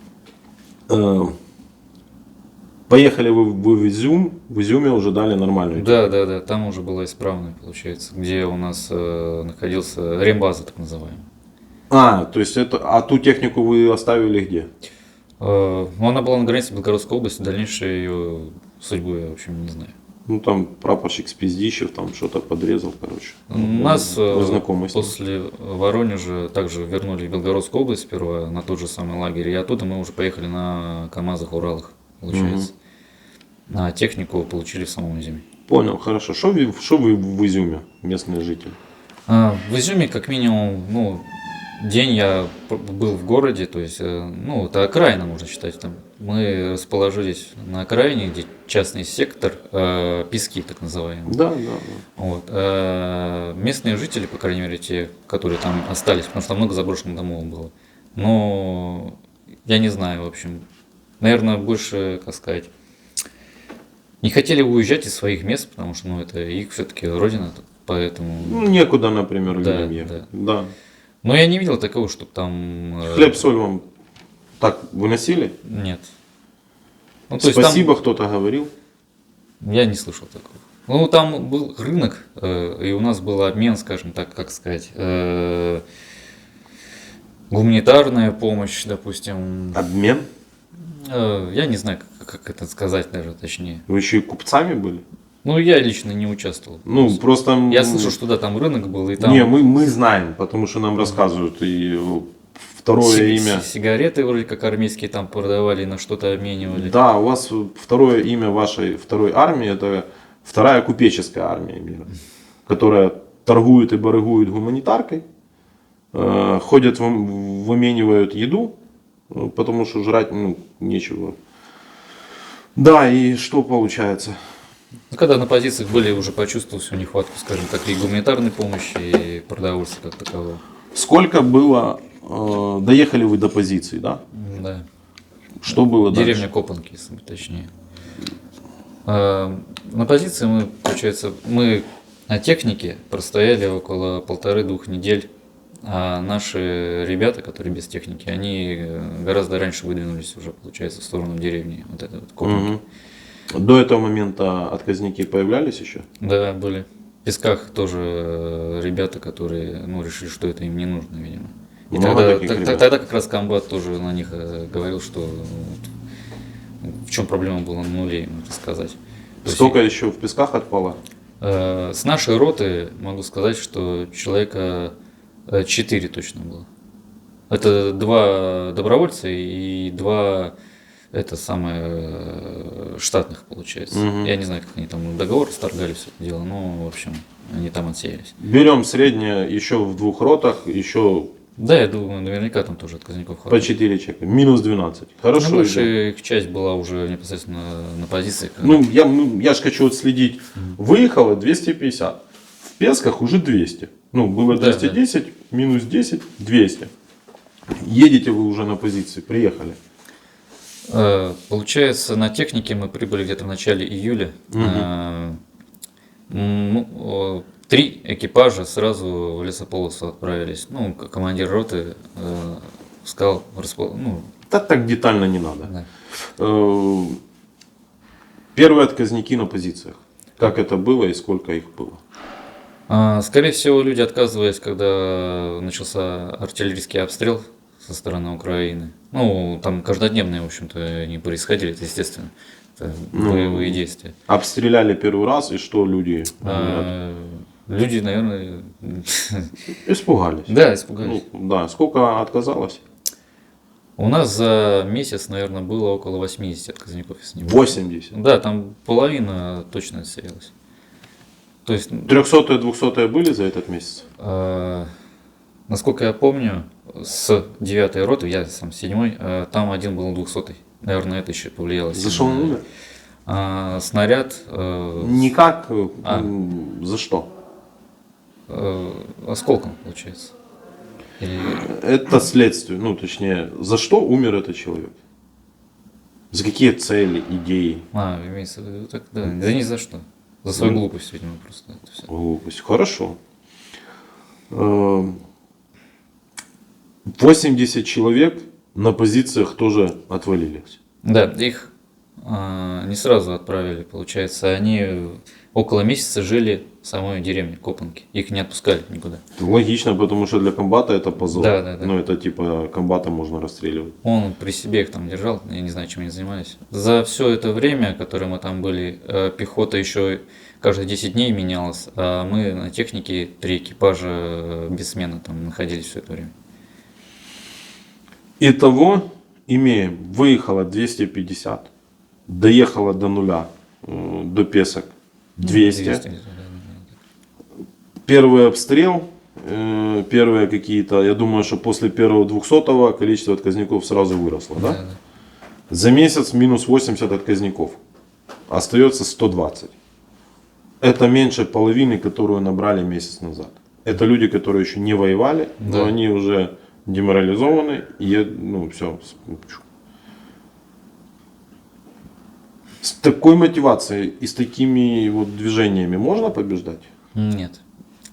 Поехали вы в Изюм. В Изюме уже дали нормальную. Да, там уже была исправная, получается, где у нас находился рембаза, так называемая. То есть это, а ту технику вы оставили где? Ну, она была на границе Белгородской области, дальнейшую ее судьбу я, в общем, не знаю. Ну там прапорщик Спиздищев там что-то подрезал, короче. Нас Вы знакомы с ним? после Воронежа также вернули в Белгородскую область сперва на тот же самый лагерь, и оттуда мы уже поехали на КАМАЗах, Уралах. получается. А технику получили в самом Изюме. Понял, хорошо. Что вы в Изюме, местные жители? В Изюме, как минимум, ну, день я был в городе, то есть, ну, это окраина, можно считать. Там. Мы расположились на окраине, где частный сектор, Пески, так называемые. Да, да, да. Вот. Местные жители, по крайней мере, те, которые там остались, потому что много заброшенных домов было. Но я не знаю, в общем, наверное, больше, как сказать, не хотели уезжать из своих мест, потому что, ну, это их все-таки родина, поэтому. Ну, некуда, например, Да, людям ехать. да. Да. Но я не видел такого, чтобы там. Хлеб, соль вам так выносили? Нет. Ну, то есть Спасибо, кто-то говорил. там я не слышал такого. Ну, там был рынок, и у нас был обмен, скажем так, как сказать, гуманитарная помощь, допустим. Обмен? Я не знаю, как это сказать даже точнее. Вы еще и купцами были? Ну, я лично не участвовал. Ну, просто... Я слышал, что да, там рынок был, и там Не, мы знаем, потому что нам рассказывают. И второе имя... сигареты вроде как армейские там продавали, на что-то обменивали. Да, у вас второе имя вашей второй армии, это вторая купеческая армия мира, которая торгует и барыгует гуманитаркой, ходят, выменивают еду, потому что жрать, ну, нечего. Да, и что получается? Ну, когда на позициях были, уже почувствовал всю нехватку, скажем так, и гуманитарной помощи, и продовольствия как такового. Сколько было, доехали вы до позиции, да? Да. Что было Деревня дальше? Копанки, если быть точнее. На позиции мы, получается, мы на технике простояли около 1,5-2 недель, а наши ребята, которые без техники, они гораздо раньше выдвинулись уже, получается, в сторону деревни, вот этой вот Копанки. Мгм. До этого момента отказники появлялись еще? Да, были. В Песках тоже ребята, которые, ну, решили, что это им не нужно, видимо. И Много тогда, таких ребят? тогда как раз комбат тоже на них говорил, что вот, в чем проблема была на нуле, им это сказать. То есть, Сколько еще в Песках отпало? с нашей роты могу сказать, что человека 4 точно было. Это 2 добровольца и 2 это самое штатных, получается. Мгм. Я не знаю, как они там договор расторгали все это дело, но, в общем, они там отсеялись. Берем среднее еще в 2 ротах, еще Да, я думаю, наверняка там тоже отказников по хватает. 4 человека. Минус 12. Но Хорошо. идем. большая их часть была уже непосредственно на позициях. Ну, я же хочу отследить. Выехало 250. В Песках уже 200. Ну, было Да, 210, минус 10, 200. Едете вы уже на позиции, приехали. Получается, на технике мы прибыли где-то в начале июля. 3 экипажа сразу в лесополосу отправились. Ну, командир роты сказал, ну, Так детально не надо. да. Первые отказники на позициях. Как это было и сколько их было? Скорее всего, люди отказывались, когда начался артиллерийский обстрел со стороны Украины. Ну, там каждодневные, в общем-то, они происходили, это естественно. Это боевые действия. Обстреляли первый раз, и что люди говорят? Люди, наверное, Испугались. да, испугались. Ну, да, сколько отказалось? У нас за месяц, наверное, было около 80 отказников, если не больше. 80. Да, там половина точно отсеялась. То есть, 300-е, 200-е были за этот месяц? насколько я помню, с 9-й роты, я сам 7-й, там один был 200-й. Наверное, это еще повлияло. За сильно. что он умер? Снаряд Никак. За что? осколком, получается. Или- Это следствие. Ну, точнее, за что умер этот человек? За какие цели, идеи? имеется в виду так, да. Да ни за что. За свою глупость, видимо, просто. Это всё. Глупость. Хорошо. 80 человек на позициях тоже отвалились. Да, их не сразу отправили, получается. Они около месяца жили в самой деревне Копанки. Их не отпускали никуда. Логично, потому что для комбата это позор. Да, да, да. Ну, это типа комбата можно расстреливать. Он при себе их там держал, я не знаю, чем они занимались. За все это время, которое мы там были, пехота еще каждые 10 дней менялась, а мы на технике 3 экипажа без смены там находились все это время. Итого имеем, выехало 250. доехала до нуля, до Песок 200. 200 где-то, да. Первый обстрел, первые какие-то, я думаю, что после первого 200-го количество отказников сразу выросло, да? Да. За месяц минус 80 отказников. Остается 120. Это меньше половины, которую набрали месяц назад. Это люди, которые еще не воевали, но Да. они уже деморализованы. И, ну, все. С такой мотивацией и с такими вот движениями можно побеждать? Нет.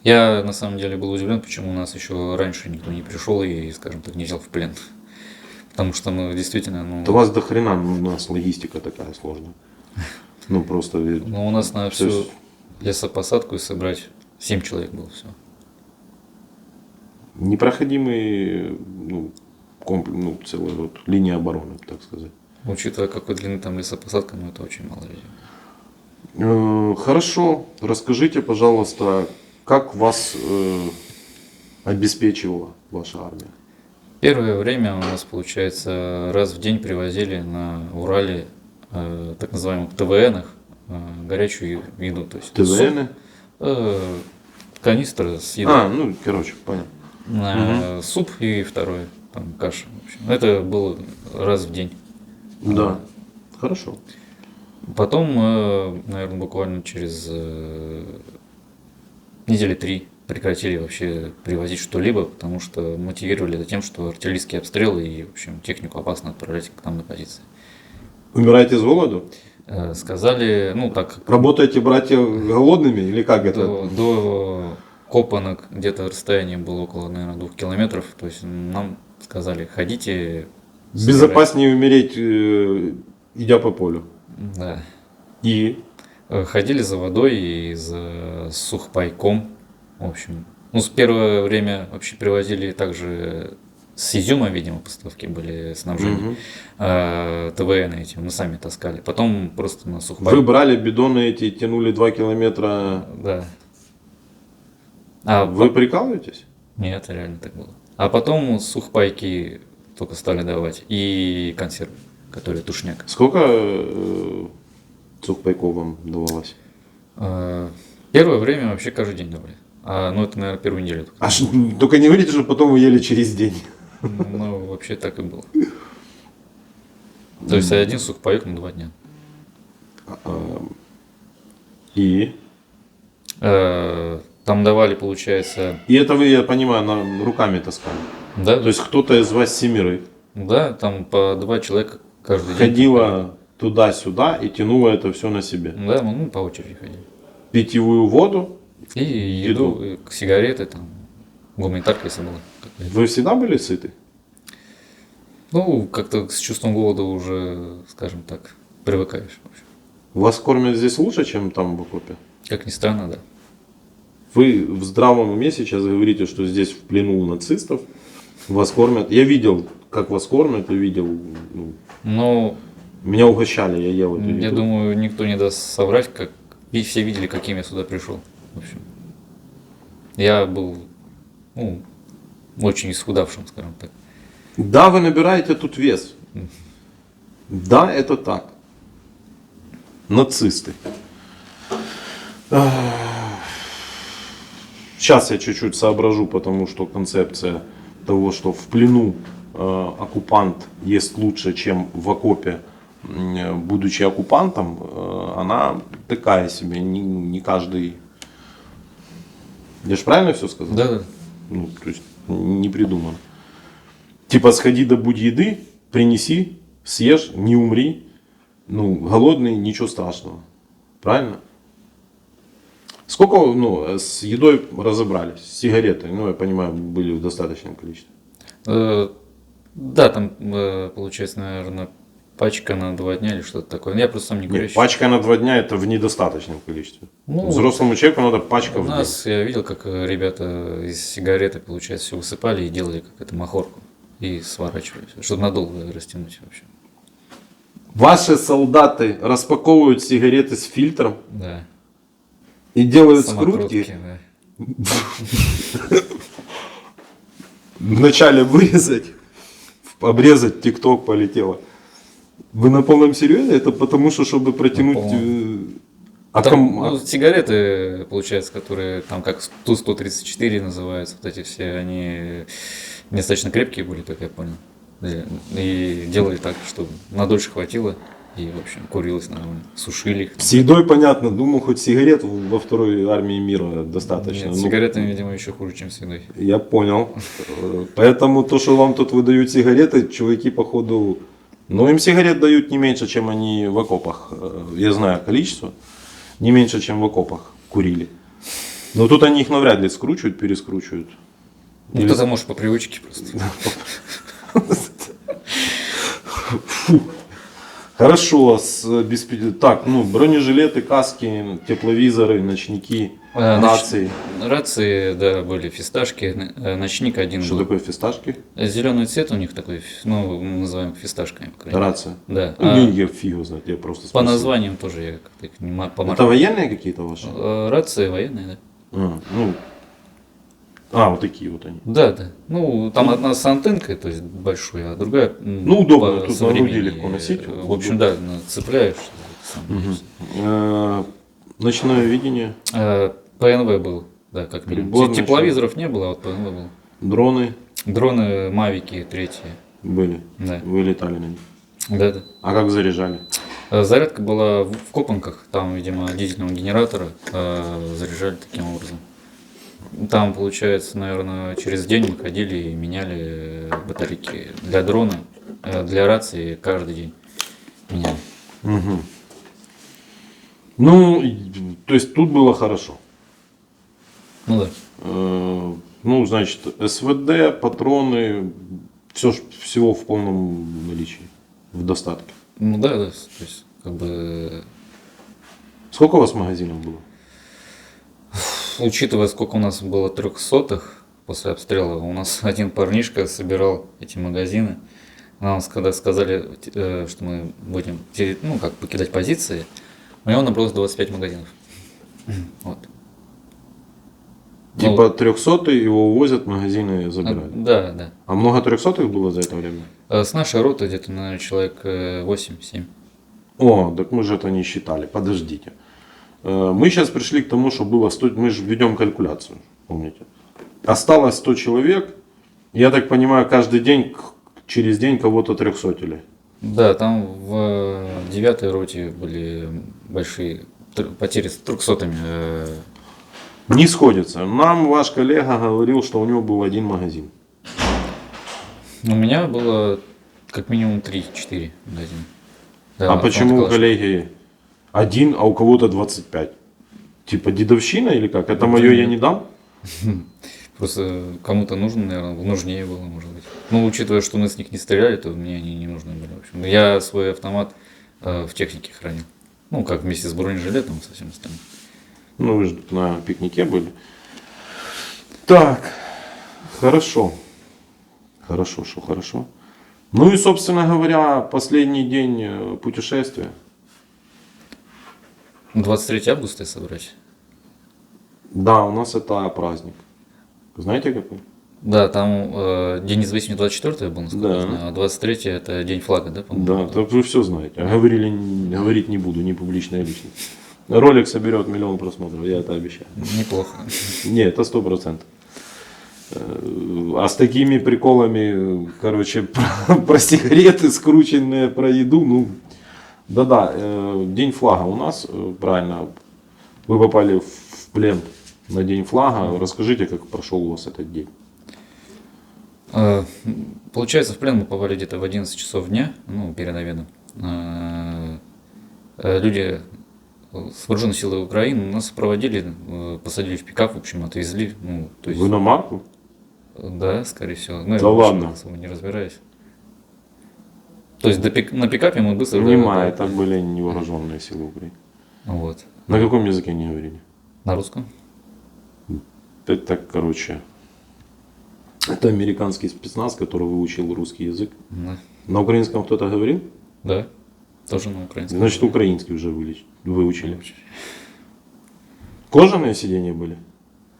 Я на самом деле был удивлен, почему у нас еще раньше никто не пришел и, скажем так, не взял в плен. Потому что мы действительно, ну, Да у вас до хрена, у нас логистика такая сложная. Ну просто... ну, у нас на То всю есть- лесопосадку и собрать 7 человек было все. Непроходимый, ну, ну, целая вот линия обороны, так сказать. Учитывая, какой длины там лесопосадка, ну это очень мало людей. Хорошо, расскажите, пожалуйста, как вас обеспечивала ваша армия? Первое время у нас, получается, раз в день привозили на Урале так называемых ТВНах горячую еду. То есть ТВН? канистра с едой. Ну, короче, понятно. Суп и второе, там каша. В общем. Это было раз в день. Да, хорошо. Потом, наверное, буквально через недели 3 прекратили вообще привозить что-либо, потому что мотивировали это тем, что артиллерийские обстрелы и, в общем, технику опасно отправлять к нам на позиции. Умираете с голоду? Сказали, ну так, Работаете, братья, голодными или как это? до Копанок где-то расстояние было около, наверное, 2 километров. То есть нам сказали, ходите. Безопаснее умереть, идя по полю. Да. И Ходили за водой и за сухпайком. В общем, ну, с первое время вообще привозили также с изюма, видимо, поставки были снабжения. ТВН эти мы сами таскали. Потом просто на сухпайк. вы брали бидоны эти, тянули 2 километра. Да. Вы прикалываетесь? Нет, реально так было. А потом сухпайки только стали давать. И консервы, которые тушняк. Сколько сухпайков вам давалось? Первое время вообще каждый день давали. Ну, это, наверное, первую неделю. только. Только не говорите, что потом вы ели через день. Ну, вообще так и было. То есть один сухпайок на 2 дня. И? Там давали, получается, И это вы, я понимаю, руками таскали. да, То есть кто-то из вас 7 да, там по 2 человека каждый день. ходила туда-сюда и тянула это все на себе. Да, мы по очереди ходили. Питьевую воду. И еду, и сигареты, там, гуманитарка, если была. какая-то. Вы всегда были сыты? Ну, как-то с чувством голода уже, скажем так, привыкаешь. В общем. Вас кормят здесь лучше, чем там в окопе? Как ни странно, да. Вы в здравом уме сейчас говорите, что здесь в плену у нацистов вас кормят. Я видел, как вас кормят, и видел, ну, Но меня угощали, я ел эту я еду. думаю, никто не даст соврать, как и все видели, каким я сюда пришел. В общем, я был, ну, очень исхудавшим, скажем так. Да, вы набираете тут вес. Да, это так. Нацисты. Сейчас я чуть-чуть соображу, потому что концепция того, что в плену оккупант есть лучше, чем в окопе, будучи оккупантом, она такая себе, не каждый... Я же правильно все сказал? Да, Ну, то есть не придумано. Типа сходи добудь еды, принеси, съешь, не умри. Ну, голодный, ничего страшного. Правильно? Сколько, ну, с едой разобрались, с сигаретой, ну, я понимаю, были в достаточном количестве. Да, там получается, наверное, пачка на 2 дня или что-то такое. Я просто сам не Нет, курящий. пачка на 2 дня это в недостаточном количестве. Ну, Взрослому человеку надо пачка У в день. нас, я видел, как ребята из сигареты, получается, все высыпали и делали как это махорку. И сворачивали, чтобы надолго растянуть вообще. Ваши солдаты распаковывают сигареты с фильтром Да. и делают Самокрутки, скрутки. да. Вначале вырезать, обрезать, тикток полетело. Вы на полном серьезе? Это потому что, чтобы протянуть... На полном. А Там, ком- ну, сигареты, получается, которые там как Ту-134 называются, вот эти все, они достаточно крепкие были, как я понял. И делали так, чтобы надольше хватило, и, в общем, курилось нормально. Сушили их. С едой понятно, думал, хоть сигарет во второй армии мира достаточно. Нет, Ну, с сигаретами, видимо, еще хуже, чем с едой. я понял. Поэтому то, что вам тут выдают сигареты, чуваки, походу... Ну, им сигарет дают не меньше, чем они в окопах. Я знаю количество. Не меньше, чем в окопах курили. Но тут они их навряд ли скручивают, перескручивают. Ну, Или- кто-то может по привычке просто. Хорошо. Так, ну, бронежилеты, каски, тепловизоры, ночники, рации. Рации, да, были фисташки, ночник один Что был. такое фисташки? Зеленый цвет у них такой, ну, мы называем их фисташками, по крайней мере. Рация. Да. Ну, я фиг его знает, я просто По спросил. названиям тоже я как-то их не по Это военные какие-то ваши? Рации военные, да. Ну, вот такие вот они. Да, да. Ну, там одна с антенкой, то есть большой, а другая. Ну, удобно, тут на груди современнее. легко носить. В общем, да, цепляешь. Ночное видение, ПНВ был, да, как минимум. Прибор Тепловизоров не было, а вот ПНВ был. дроны Дроны, мавики, третьи. были. Да. Вы летали на них. Да, да. А как заряжали? Зарядка была в копанках, там, видимо, дизельного генератора заряжали таким образом. Там, получается, наверное, через день мы ходили и меняли батарейки для дрона, для рации каждый день меняли. Мгм. Ну, то есть тут было хорошо. Ну да. Ну, значит, СВД, патроны, всего в полном наличии, в достатке. Ну да, да. То есть, как бы, Сколько у вас магазинов было? учитывая, сколько у нас было 300-х после обстрела, у нас один парнишка собирал эти магазины. Нам когда сказали, что мы будем, ну, как покидать позиции, у него набралось 25 магазинов. Вот. Ну, Типа 300 его увозят, магазины забирают. Да, да. А много 300-х было за это время? С нашей роты где-то, наверное, человек 8-7. О, так мы же это не считали. Подождите. Мы сейчас пришли к тому, что было 100... Мы же ведем калькуляцию, помните? Осталось 100 человек. Я так понимаю, каждый день, через день кого-то 300-ли. Да, там в 9-й роте были большие потери с 300-ми. Не сходится. Нам ваш коллега говорил, что у него был один магазин. У меня было как минимум 3-4 магазина. Да, А он почему у сказал, коллеги один, а у кого-то 25? Типа дедовщина или как? Это Да мое я нет. не дам? Просто кому-то нужно, наверное, нужнее было, может быть. Ну, учитывая, что мы с них не стреляли, то мне они не нужны были. В общем, я свой автомат в технике хранил. Ну, как вместе с бронежилетом и со всем остальным. Ну, вы же тут на пикнике были. Так, хорошо. Хорошо, что хорошо. Ну и, собственно говоря, последний день путешествия. 23 августа собрать. Да, у нас это праздник. Знаете какой? Да, там День независимости 24 был, насколько я Да. знаю, а 23 это День флага, да, по-моему? Да, так вы все знаете. А говорить не буду, не публичная личность. Ролик соберет 1 миллион просмотров, я это обещаю. Неплохо. Не, это 100%. А с такими приколами, короче, про сигареты скрученные, про еду, ну, да-да, День флага у нас, правильно, вы попали в плен на День флага. Расскажите, как прошел у вас этот день. Получается, в плен мы попали где-то в 11 часов дня, ну, перед обедом. Люди с вооруженных сил Украины нас проводили, посадили в пикап, в общем, отвезли. Ну, то есть, Вы на марку? да, скорее всего. Ну, я Да в общем, ладно? особо не разбираюсь. То есть на пикапе мы быстро... Понимаю, это были невооруженные силы Украины. Вот. На каком языке не говорили? На русском? Это, короче, это американский спецназ, который выучил русский язык. Да. На украинском кто-то говорил? Да. Тоже на украинском. Значит, украинский уже выучили. Кожаные сиденья были?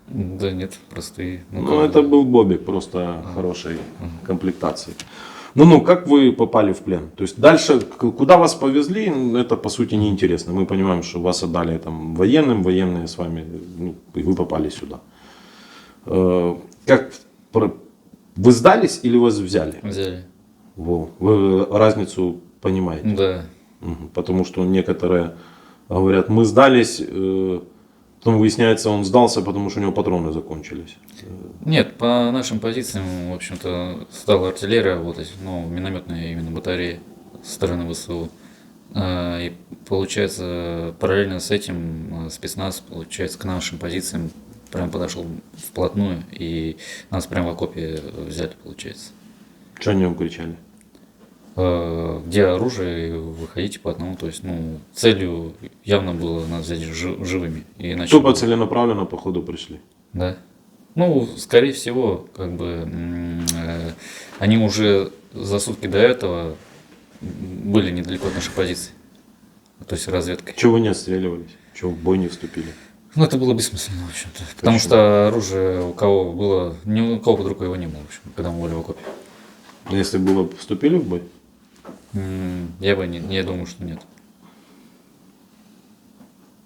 Да нет, простые. Ну, это был Бобик, просто хорошей комплектации. Ну, как вы попали в плен? То есть дальше, куда вас повезли, это по сути неинтересно. Мы понимаем, что вас отдали там военным, военные с вами, ну, и вы попали сюда. Как вы сдались или вас взяли? Взяли. Во. Вы разницу понимаете? Да. Мгм. Потому что некоторые говорят, мы сдались, потом выясняется, он сдался, потому что у него патроны закончились. Нет, по нашим позициям, в общем-то, стала артиллерия работать, ну, минометная именно батарея со стороны ВСУ. И получается, параллельно с этим спецназ, получается, к нашим позициям прям подошел вплотную, и нас прям в окопе взяли, получается. Что они вам кричали? Где оружие, и выходите по одному. То есть, ну, целью явно было нас взять живыми. И иначе Тупо целенаправленно по ходу пришли. Да. Ну, скорее всего, как бы они уже за сутки до этого были недалеко от нашей позиции. То есть разведкой. Чего вы не отстреливались? Чего в бой не вступили? Ну, это было бессмысленно, в общем-то. Потому что оружие у кого было, ни у кого под рукой его не было, в общем, когда мы были в окопе. Если бы вы вступили в бой? Я бы не, я думаю, что нет.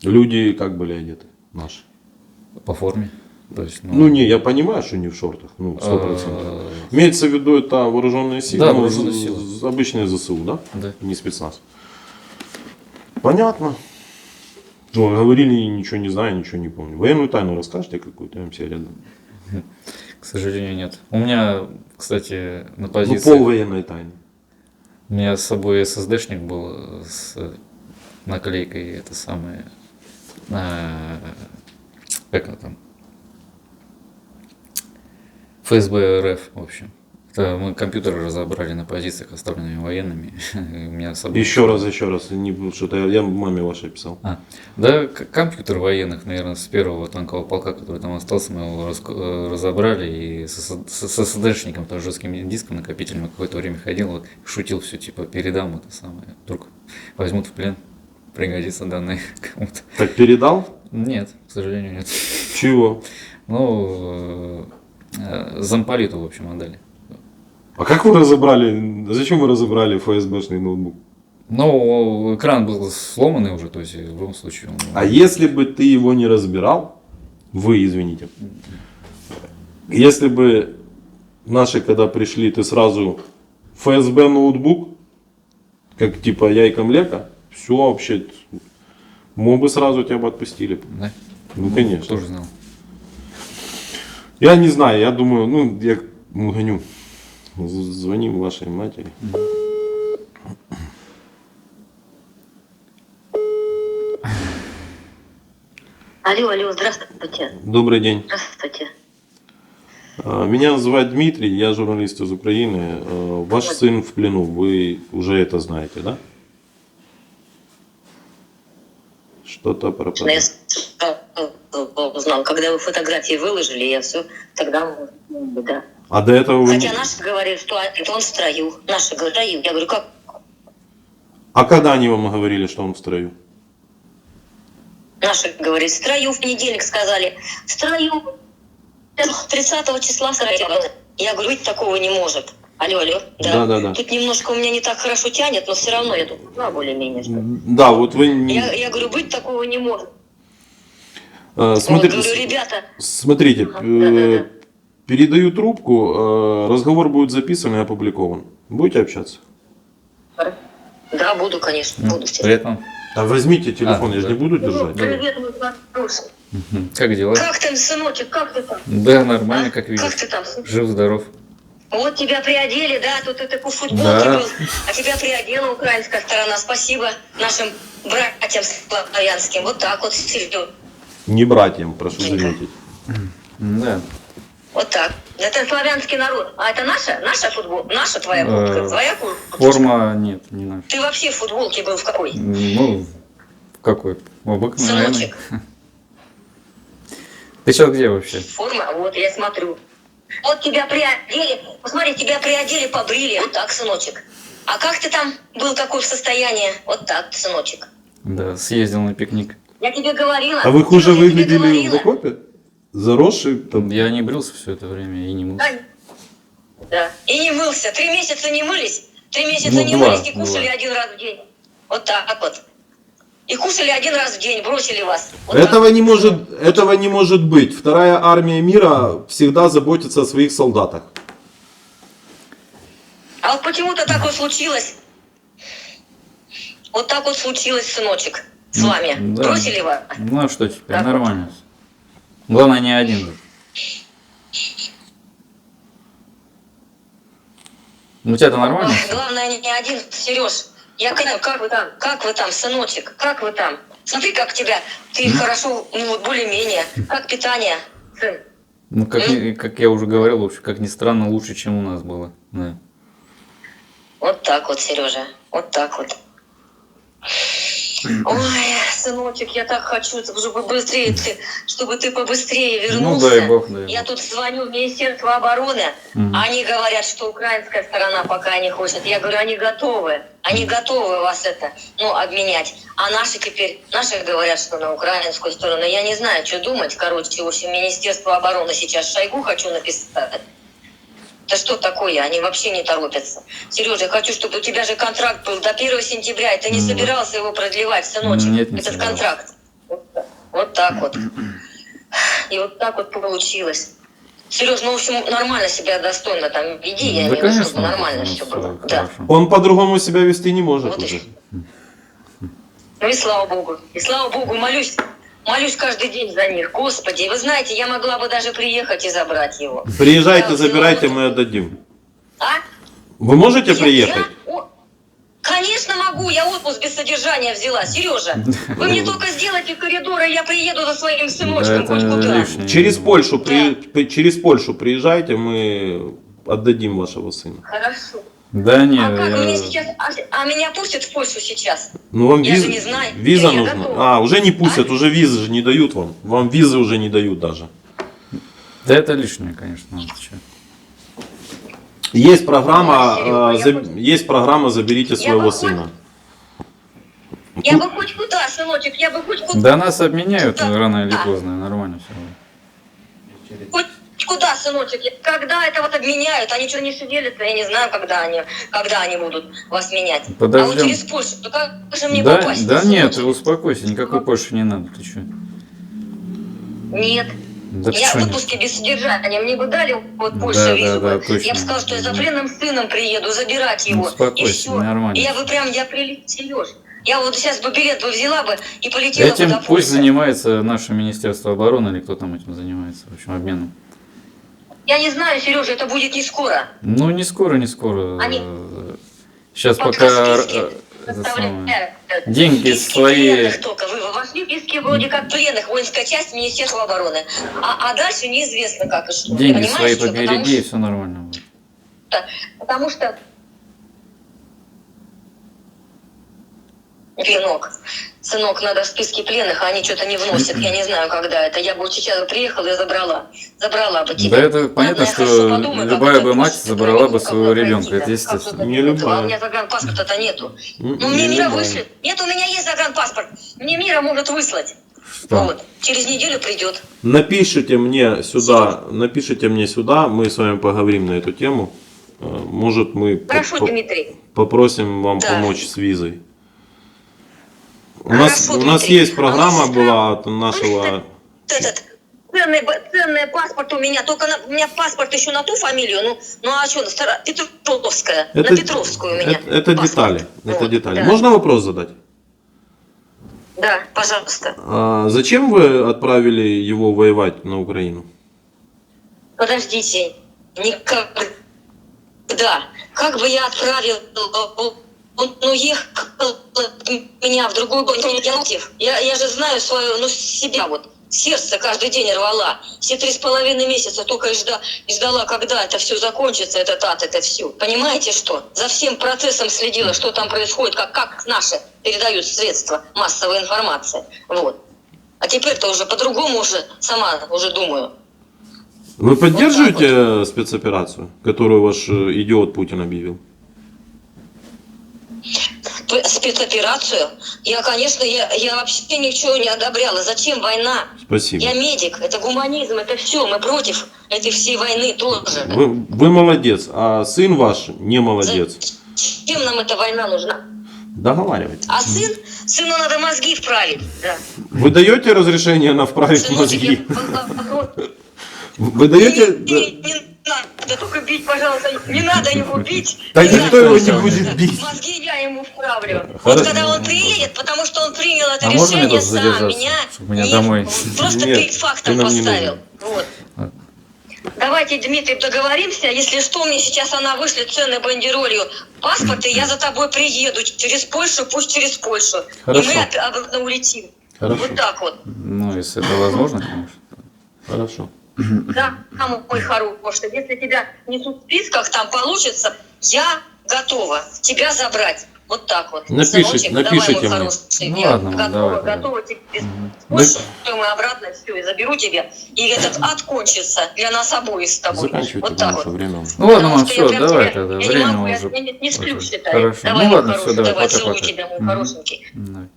Люди как были одеты? Наши. По форме. То есть, Ну не, я понимаю, что не в шортах, ну 100%. Имеется в виду это вооруженные силы, Да, ну, вооруженные силы. Обычные ЗСУ, да? Да. Не спецназ. Понятно. Ну, говорили, ничего не знаю, ничего не помню. Военную тайну расскажете какую-то, я все рядом. К сожалению, нет. У меня, кстати, на Ну, позиции... пол военной тайны. У меня с собой SSD-шник был с наклейкой, это самое, как она там, ФСБ РФ, в общем. Это мы компьютеры разобрали на позициях, оставленными военными. У меня с собой... Еще раз, не, что-то я маме вашей писал. Да, компьютер военных, наверное, с первого танкового полка, который там остался, мы его разобрали, и с SSD-шником, тоже жестким диском накопителем, какое-то время ходил, вот, шутил все, типа, передам это самое, вдруг возьмут в плен, пригодится данные кому-то. Так передал? Нет, к сожалению, нет. Чего? Ну, замполиту, в общем, отдали. А как вы разобрали, зачем вы разобрали ФСБшный ноутбук? Ну, экран был сломанный уже, то есть в любом случае. А если бы ты его не разбирал, вы, извините, если бы наши, когда пришли, ты сразу ФСБ ноутбук, как типа яйка млека, все вообще, мы бы сразу тебя бы отпустили. Да? Ну, конечно. Тоже знал. Я не знаю, я думаю, ну, я гоню. Звоним вашей матери. Алло, здравствуйте. Добрый день. Здравствуйте. Меня зовут Дмитрий, я журналист из Украины. Ваш сын в плену, вы уже это знаете, да? Что-то про... Я узнал, когда вы фотографии выложили, я все, тогда, да. А до этого вы... Хотя наши говорили, что он в строю. Наши говорят, в строю. Я говорю, как? А когда они вам говорили, что он в строю? Наши говорят, в строю, в понедельник сказали. В строю. 30 числа в строю. Я говорю, ведь такого не может. Алло. Да. Тут немножко у меня не так хорошо тянет, но все равно я тут более-менее. Да, вот вы... Я говорю, быть такого не может. Смотрите, Вот, говорю, ребята. Смотрите, Да. передаю трубку, разговор будет записан и опубликован. Будете общаться? Да, буду, конечно, буду. Привет, мам. А возьмите телефон, я же не буду держать. Привет, мой хороший. Как дела? Как ты, сыночек, как ты там? Да, нормально, как Как видишь. ты там? Жив-здоров. Вот тебя приодели, да, тут ты такой футболке Да. был, а тебя приодела украинская сторона. Спасибо нашим братьям славянским. Вот так вот, Серега. Не братьям, прошу заметить. Да. Вот так. Это славянский народ. А это наша футбол, наша твоя куртка, твоя куртка. Форма нет, не наша. Ты вообще в футболке был в какой? Ну, в какой? В обыкновенной. Сыночек. Ты сейчас где вообще? Форма, вот я смотрю. Вот тебя приодели, посмотри, тебя приодели, побрили. Вот так, сыночек. А как ты там был, какой в состоянии? Вот так, сыночек. Да, съездил на пикник. Я тебе говорила. А вы хуже я тебе выглядели в говорила. окопе? Заросший? Там... Я не брился все это время и не мылся. Да. И не мылся. 3 месяца не мылись. 3 месяца Ну, не два, мылись и кушали два. 1 раз в день. Вот так вот. И кушали 1 раз в день, бросили вас. Вот Этого так. не может быть. Вторая армия мира всегда заботится о своих солдатах. А вот почему-то так вот случилось. Вот так вот случилось, сыночек, с вами. Да. Бросили вас. Ну а что теперь, Так вот. нормально. Главное не один же. У тебя-то нормально? Ой, главное, не один, Сереж. Я понимаю, как вы там, сыночек, как вы там? Смотри, как тебя, ты хорошо, ну вот более-менее. Как питание, сын? Ну, как я уже говорил, в общем, как ни странно, лучше, чем у нас было. Да. Вот так вот, Сережа, вот так вот. Ой, сыночек, я так хочу, чтобы ты побыстрее вернулся. Ну, дай бог, дай Я бог. тут звоню в Министерство обороны, они говорят, что украинская сторона пока не хочет. Я говорю, они готовы вас обменять. А наши говорят, что на украинскую сторону. Я не знаю, что думать, короче, в общем, Министерство обороны сейчас Шойгу хочу написать. Да что такое? Они вообще не торопятся. Сережа, я хочу, чтобы у тебя же контракт был до 1 сентября, и ты не собирался его продлевать, сыночек, Нет, не этот собирался. контракт. Вот так вот. И вот так вот получилось. Сереж, ну, в общем, нормально себя достойно там веди, я Да, не конечно, чтобы нормально это все всё было. Да. хорошо. Он по-другому себя вести не может Вот уже. и- Ну и слава Богу. И слава Богу, молюсь каждый день за них. Господи, вы знаете, я могла бы даже приехать и забрать его. Приезжайте, Я забирайте, взяла- мы отдадим. А? Вы можете приехать? Конечно могу, я отпуск без содержания взяла, Сережа. Вы мне только сделайте коридор, и я приеду за своим Да, сыночком хоть это куда. лишнее. Через Польшу приезжайте, мы отдадим вашего сына. Хорошо. Да нет, А как мне я... сейчас, а меня пустят в Польшу сейчас? Ну вам Я же не знаю. виза Я нужна. готова. А, уже не пустят, уже визы же не дают вам. Вам визы уже не дают даже. Да это лишнее, конечно. ты чё. Есть программа, Серёга, есть программа «Заберите своего бы сына». Я бы хоть куда, сыночек, я бы хоть куда. Да нас обменяют Да. рано или Да. поздно, нормально все. Хоть куда, сыночек. Когда это вот обменяют? Они что, не шевелятся? Я не знаю, когда они будут вас менять. А Подождем. вот через Польшу, ну как же мне Да, попасть? да нет, сыночек? успокойся, никакой Польши не надо, ты что? Нет. Да ты Я в чё? отпуске без содержания. Мне бы дали вот Польшу Да, визу. да, бы. точно. Я бы сказала, что я за пленным сыном приеду забирать Ну, его. успокойся, и все. нормально. И я прилетел. Я вот сейчас бы билет бы взяла бы и полетела Этим бы до пусть Польши. занимается наше Министерство обороны или кто там этим занимается, в общем, обменом. Я не знаю, Сережа, это будет не скоро. Ну, не скоро, не скоро. Они Сейчас Под пока расписки это составляют. самое, деньги Списки свои... пленных только. Вы вошли в списки вроде как пленных, воинская часть Министерства обороны. А дальше неизвестно как и что. Деньги Понимаешь, свои что? побереги, и все нормально будет. Потому что сынок, надо в списки пленных, а они что-то не вносят. Я не знаю, когда это. Я бы вот сейчас приехала и забрала бы тебя. Да это понятно, Ладно, я что хорошо подумаю, как любая это бы мать будет, забрала бы как своего это ребенка, пройти, это да, естественно. как это Не будет. любая. А у меня загранпаспорта-то нету. Не Ну, мне Мира любая. вышлет. Нет, у меня есть загранпаспорт. Мне Мира может выслать. Что? Вот. Через неделю придет. Напишите мне сюда, мы с вами поговорим на эту тему. Может, мы Хорошо, Дмитрий. попросим вам Да. помочь с визой. У Хорошо, нас Дмитрий. есть программа А у нас была от нашего... Этот ценный паспорт у меня, только у меня паспорт еще на ту фамилию, ну а что, Петровская, на Петровскую у меня. это паспорт. детали. Это Вот, детали. да. Можно вопрос задать? Да, пожалуйста. Зачем вы отправили его воевать на Украину? Подождите, никогда. Как бы я отправил, он уехал от меня в другую город. Я же знаю свою, себя вот. Сердце каждый день рвала. Все 3,5 месяца только и ждала, когда это все закончится, это все. Понимаете что? За всем процессом следила, что там происходит, как наши передают средства массовой информации. Вот. А теперь-то уже по-другому сама думаю. Вы поддерживаете спецоперацию, которую ваш идиот Путин объявил? спецоперацию. Я, конечно, я вообще ничего не одобряла. Зачем война? Спасибо. Я медик, это гуманизм, это все. Мы против этой всей войны тоже. Вы молодец, а сын ваш не молодец. Зачем нам эта война нужна? Договаривайтесь. А сыну надо мозги вправить. Да. Вы даете разрешение на вправить мозги? Вы даете... Не надо, только бить, пожалуйста. Не надо его бить. Да Не никто надо, его не пожалуйста. будет бить. Мозги я ему вправлю. Хорошо. Вот когда он приедет, потому что он принял это А можно мне решение тут сам, задержаться, меня, чтобы меня не- домой? просто Нет, перед ты фактом нам не поставил. нужен. Вот. А. Давайте, Дмитрий, договоримся. Если что, мне сейчас она вышлет ценной бандеролью паспорт, и я за тобой приеду через Польшу, пусть через Польшу. Хорошо. И мы обратно улетим. Хорошо. Вот так вот. Ну, если это возможно, конечно. Хорошо. Да, мой хороший, если тебя несут в списках, там получится, я готова тебя забрать. Вот так вот. Напишите Сыночек, давай, мне. мой хороший. Ну Я ладно, мам, давай, давай. готова тебе. Пусть мы обратно все, и заберу тебя. И этот ад кончится для нас обоих с тобой. Заканчивайте, вот так наше вот. время уже. Ну ладно, Потому мам, что я все, прям давай тебя- тогда. я не Время могу, я уже. не сплю, очень. считай. Хорошо. Давай, Ну мой ладно, все, хороший, давай, давай, целую пока-пока. тебя, мой хорошенький. Давай.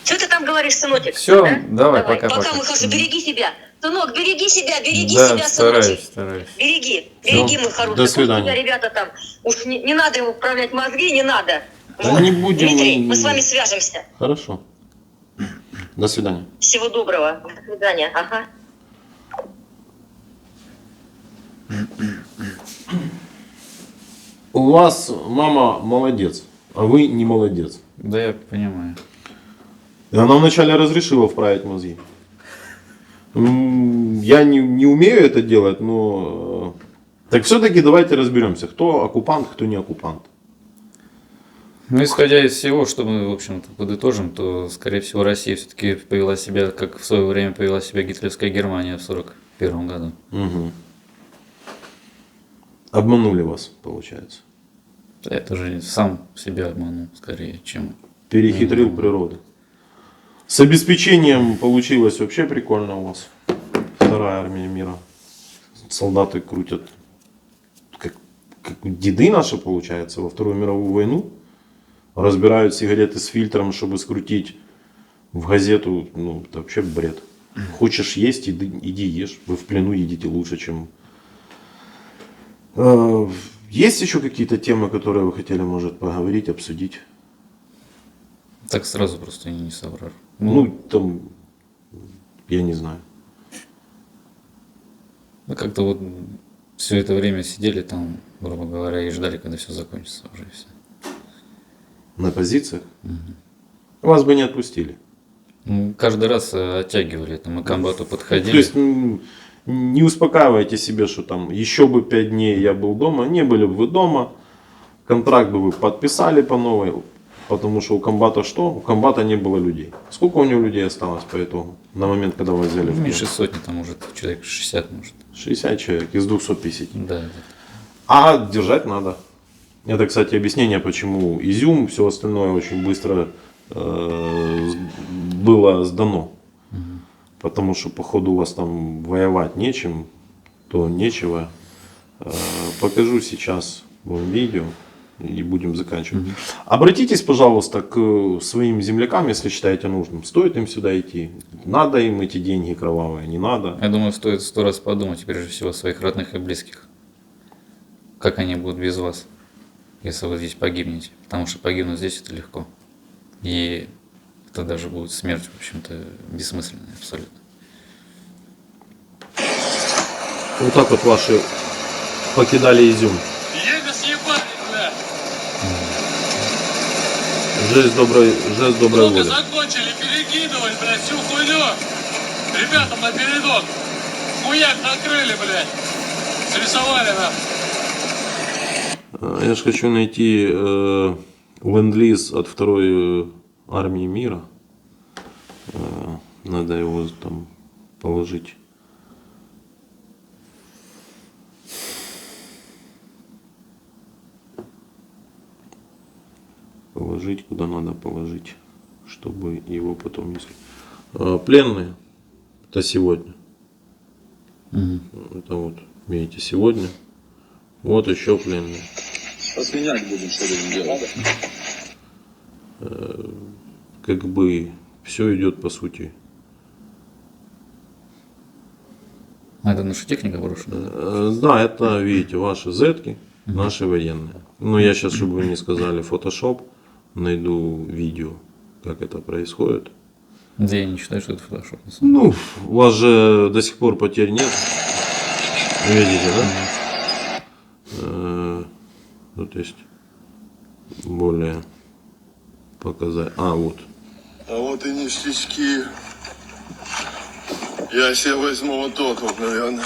Что ты там говоришь, сыночек? Всё, Да? давай, пока-пока. Пока, мой хороший, береги себя. Сынок, береги себя, Да, сыночек. стараюсь. Береги, Всё, мой хороший. до Пусть свидания. тебя ребята там, уж не надо ему вправлять мозги, не надо. Да не будем Дмитрий, мы- мы с вами свяжемся. Хорошо. До свидания. Всего доброго. До свидания. Ага. У вас мама молодец, а вы не молодец. Да, я понимаю. И она вначале разрешила вправить мозги. Я не умею это делать, но... Так все-таки давайте разберемся, кто оккупант, кто не оккупант. Ну, исходя из всего, что мы, в общем-то, подытожим, то, скорее всего, Россия все-таки повела себя, как в свое время повела себя гитлеровская Германия в 1941 году. Угу. Обманули вас, получается. Это же сам себя обманул, скорее, чем... Перехитрил природу. С обеспечением получилось вообще прикольно у вас. Вторая армия мира. Солдаты крутят, как деды наши, получается, во Вторую мировую войну. Разбирают сигареты с фильтром, чтобы скрутить в газету. Ну, это вообще бред. Хочешь есть, иди ешь. Вы в плену едите лучше, чем... Есть еще какие-то темы, которые вы хотели, может, поговорить, обсудить? Так сразу просто не соображу. Ну, там, я не знаю. Ну, как-то вот все это время сидели там, грубо говоря, и ждали, когда все закончится уже и все. На позициях? Вас бы не отпустили. Ну, каждый раз оттягивали, там, мы к комбату подходили. То есть не успокаивайте себе, что там еще бы 5 дней я был дома. Не были бы вы дома. Контракт бы вы подписали по новой. Потому что у комбата что? У комбата не было людей. Сколько у него людей осталось по итогу? На момент, когда вас взяли в плен? Меньше сотни, там может человек 60, может. 60 человек из 250. Да. А держать надо. Это, кстати, объяснение, почему Изюм, все остальное очень быстро было сдано. Потому что, походу, у вас там воевать нечем, то нечего. Покажу сейчас вам видео и будем заканчивать. Обратитесь, пожалуйста, к своим землякам, если считаете нужным. Стоит им сюда идти? Надо им эти деньги кровавые? Не надо? Я думаю, стоит 100 раз подумать, прежде всего, о своих родных и близких. Как они будут без вас, если вы здесь погибнете. Потому что погибнуть здесь это легко. И это даже будет смерть, в общем-то, бессмысленная абсолютно. Вот так вот ваши покидали Изюм. Еле съебали, бля. Жесть доброй Сука, воли. закончили перекидывать, блядь, всю хуйню. Ребятам на передок. Хуяк накрыли, блядь. Срисовали нам. Я же хочу найти ленд-лиз от второй армии мира. Надо его там положить. Положить, куда надо положить, чтобы его потом не... Пленные. Это сегодня. Это вот, видите, сегодня. Вот еще пленные. Посменять будем, что будем делать. как бы все идет по сути. А это наша техника брошена? Да, это, видите, ваши зетки, наши военные. Но я сейчас, чтобы вы не сказали Photoshop, найду видео, как это происходит. Да я не считаю, что это фотошоп. на самом Ну, у вас же до сих пор потерь нет. Видите, да? Тут есть более показать. А, вот. А вот и ништячки. Я себе возьму вот тот вот, наверное.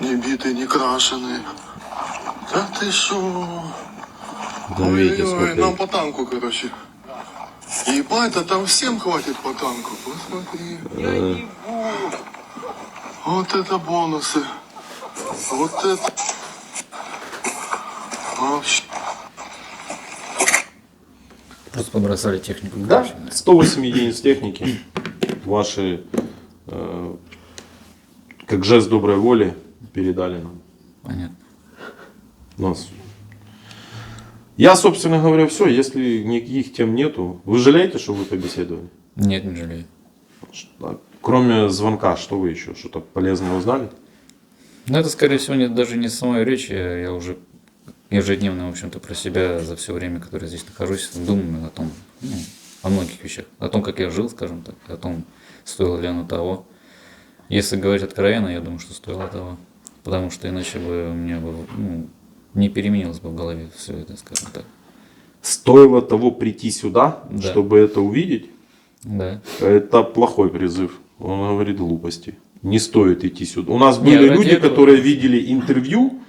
Не битый, не крашеный. Да ты шо? Да, видите, Ой-ой-ой, сколько нам их. по танку, короче. Ебать, а там всем хватит по танку. Посмотри. Вот это бонусы. Вот это. Вообще. Просто побросали технику. Да, 108 единиц техники. Ваши, как жест доброй воли, передали нам. Понятно. Нас. Я, собственно говоря, все. Если никаких тем нету, вы жалеете, что вы побеседовали? Нет, не жалею. Кроме звонка, что вы еще? Что-то полезное узнали? Ну, это, скорее всего, даже не самой речи. Я уже ежедневно, в общем-то, про себя за все время, которое здесь нахожусь, думаю о том, ну, о многих вещах. О том, как я жил, скажем так, о том, стоило ли оно того. Если говорить откровенно, я думаю, что стоило того. Потому что иначе бы у меня бы, ну, не переменилось бы в голове все это, скажем так. Стоило того прийти сюда, Да. чтобы это увидеть? Да. Это плохой призыв. Он говорит глупости. Не стоит идти сюда. У нас Не, были ради люди, этого- которые видели интервью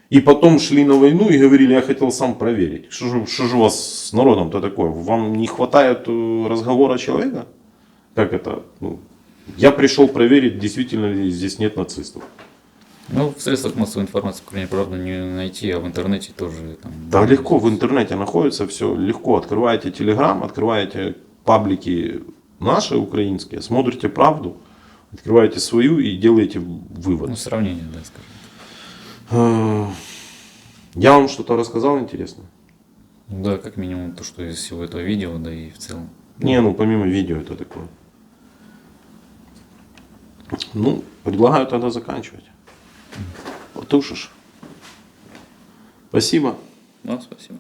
и потом шли на войну и говорили, я хотел сам проверить. Что же у вас с народом-то такое? Вам не хватает разговора человека? Как это? Ну, я пришел проверить, действительно ли здесь нет нацистов. Ну, в средствах массовой информации, кроме правда, не найти, а в интернете тоже там. Да легко, в интернете находится все легко. Открываете Телеграм, открываете паблики наши украинские, смотрите правду, открываете свою и делаете вывод. Ну, сравнение, да, скажем. Я вам что-то рассказал интересное? Да, как минимум то, что из всего этого видео, да и в целом. Не, ну помимо видео это такое. Ну, предлагаю тогда заканчивать. Потушишь. Спасибо. Ну, спасибо.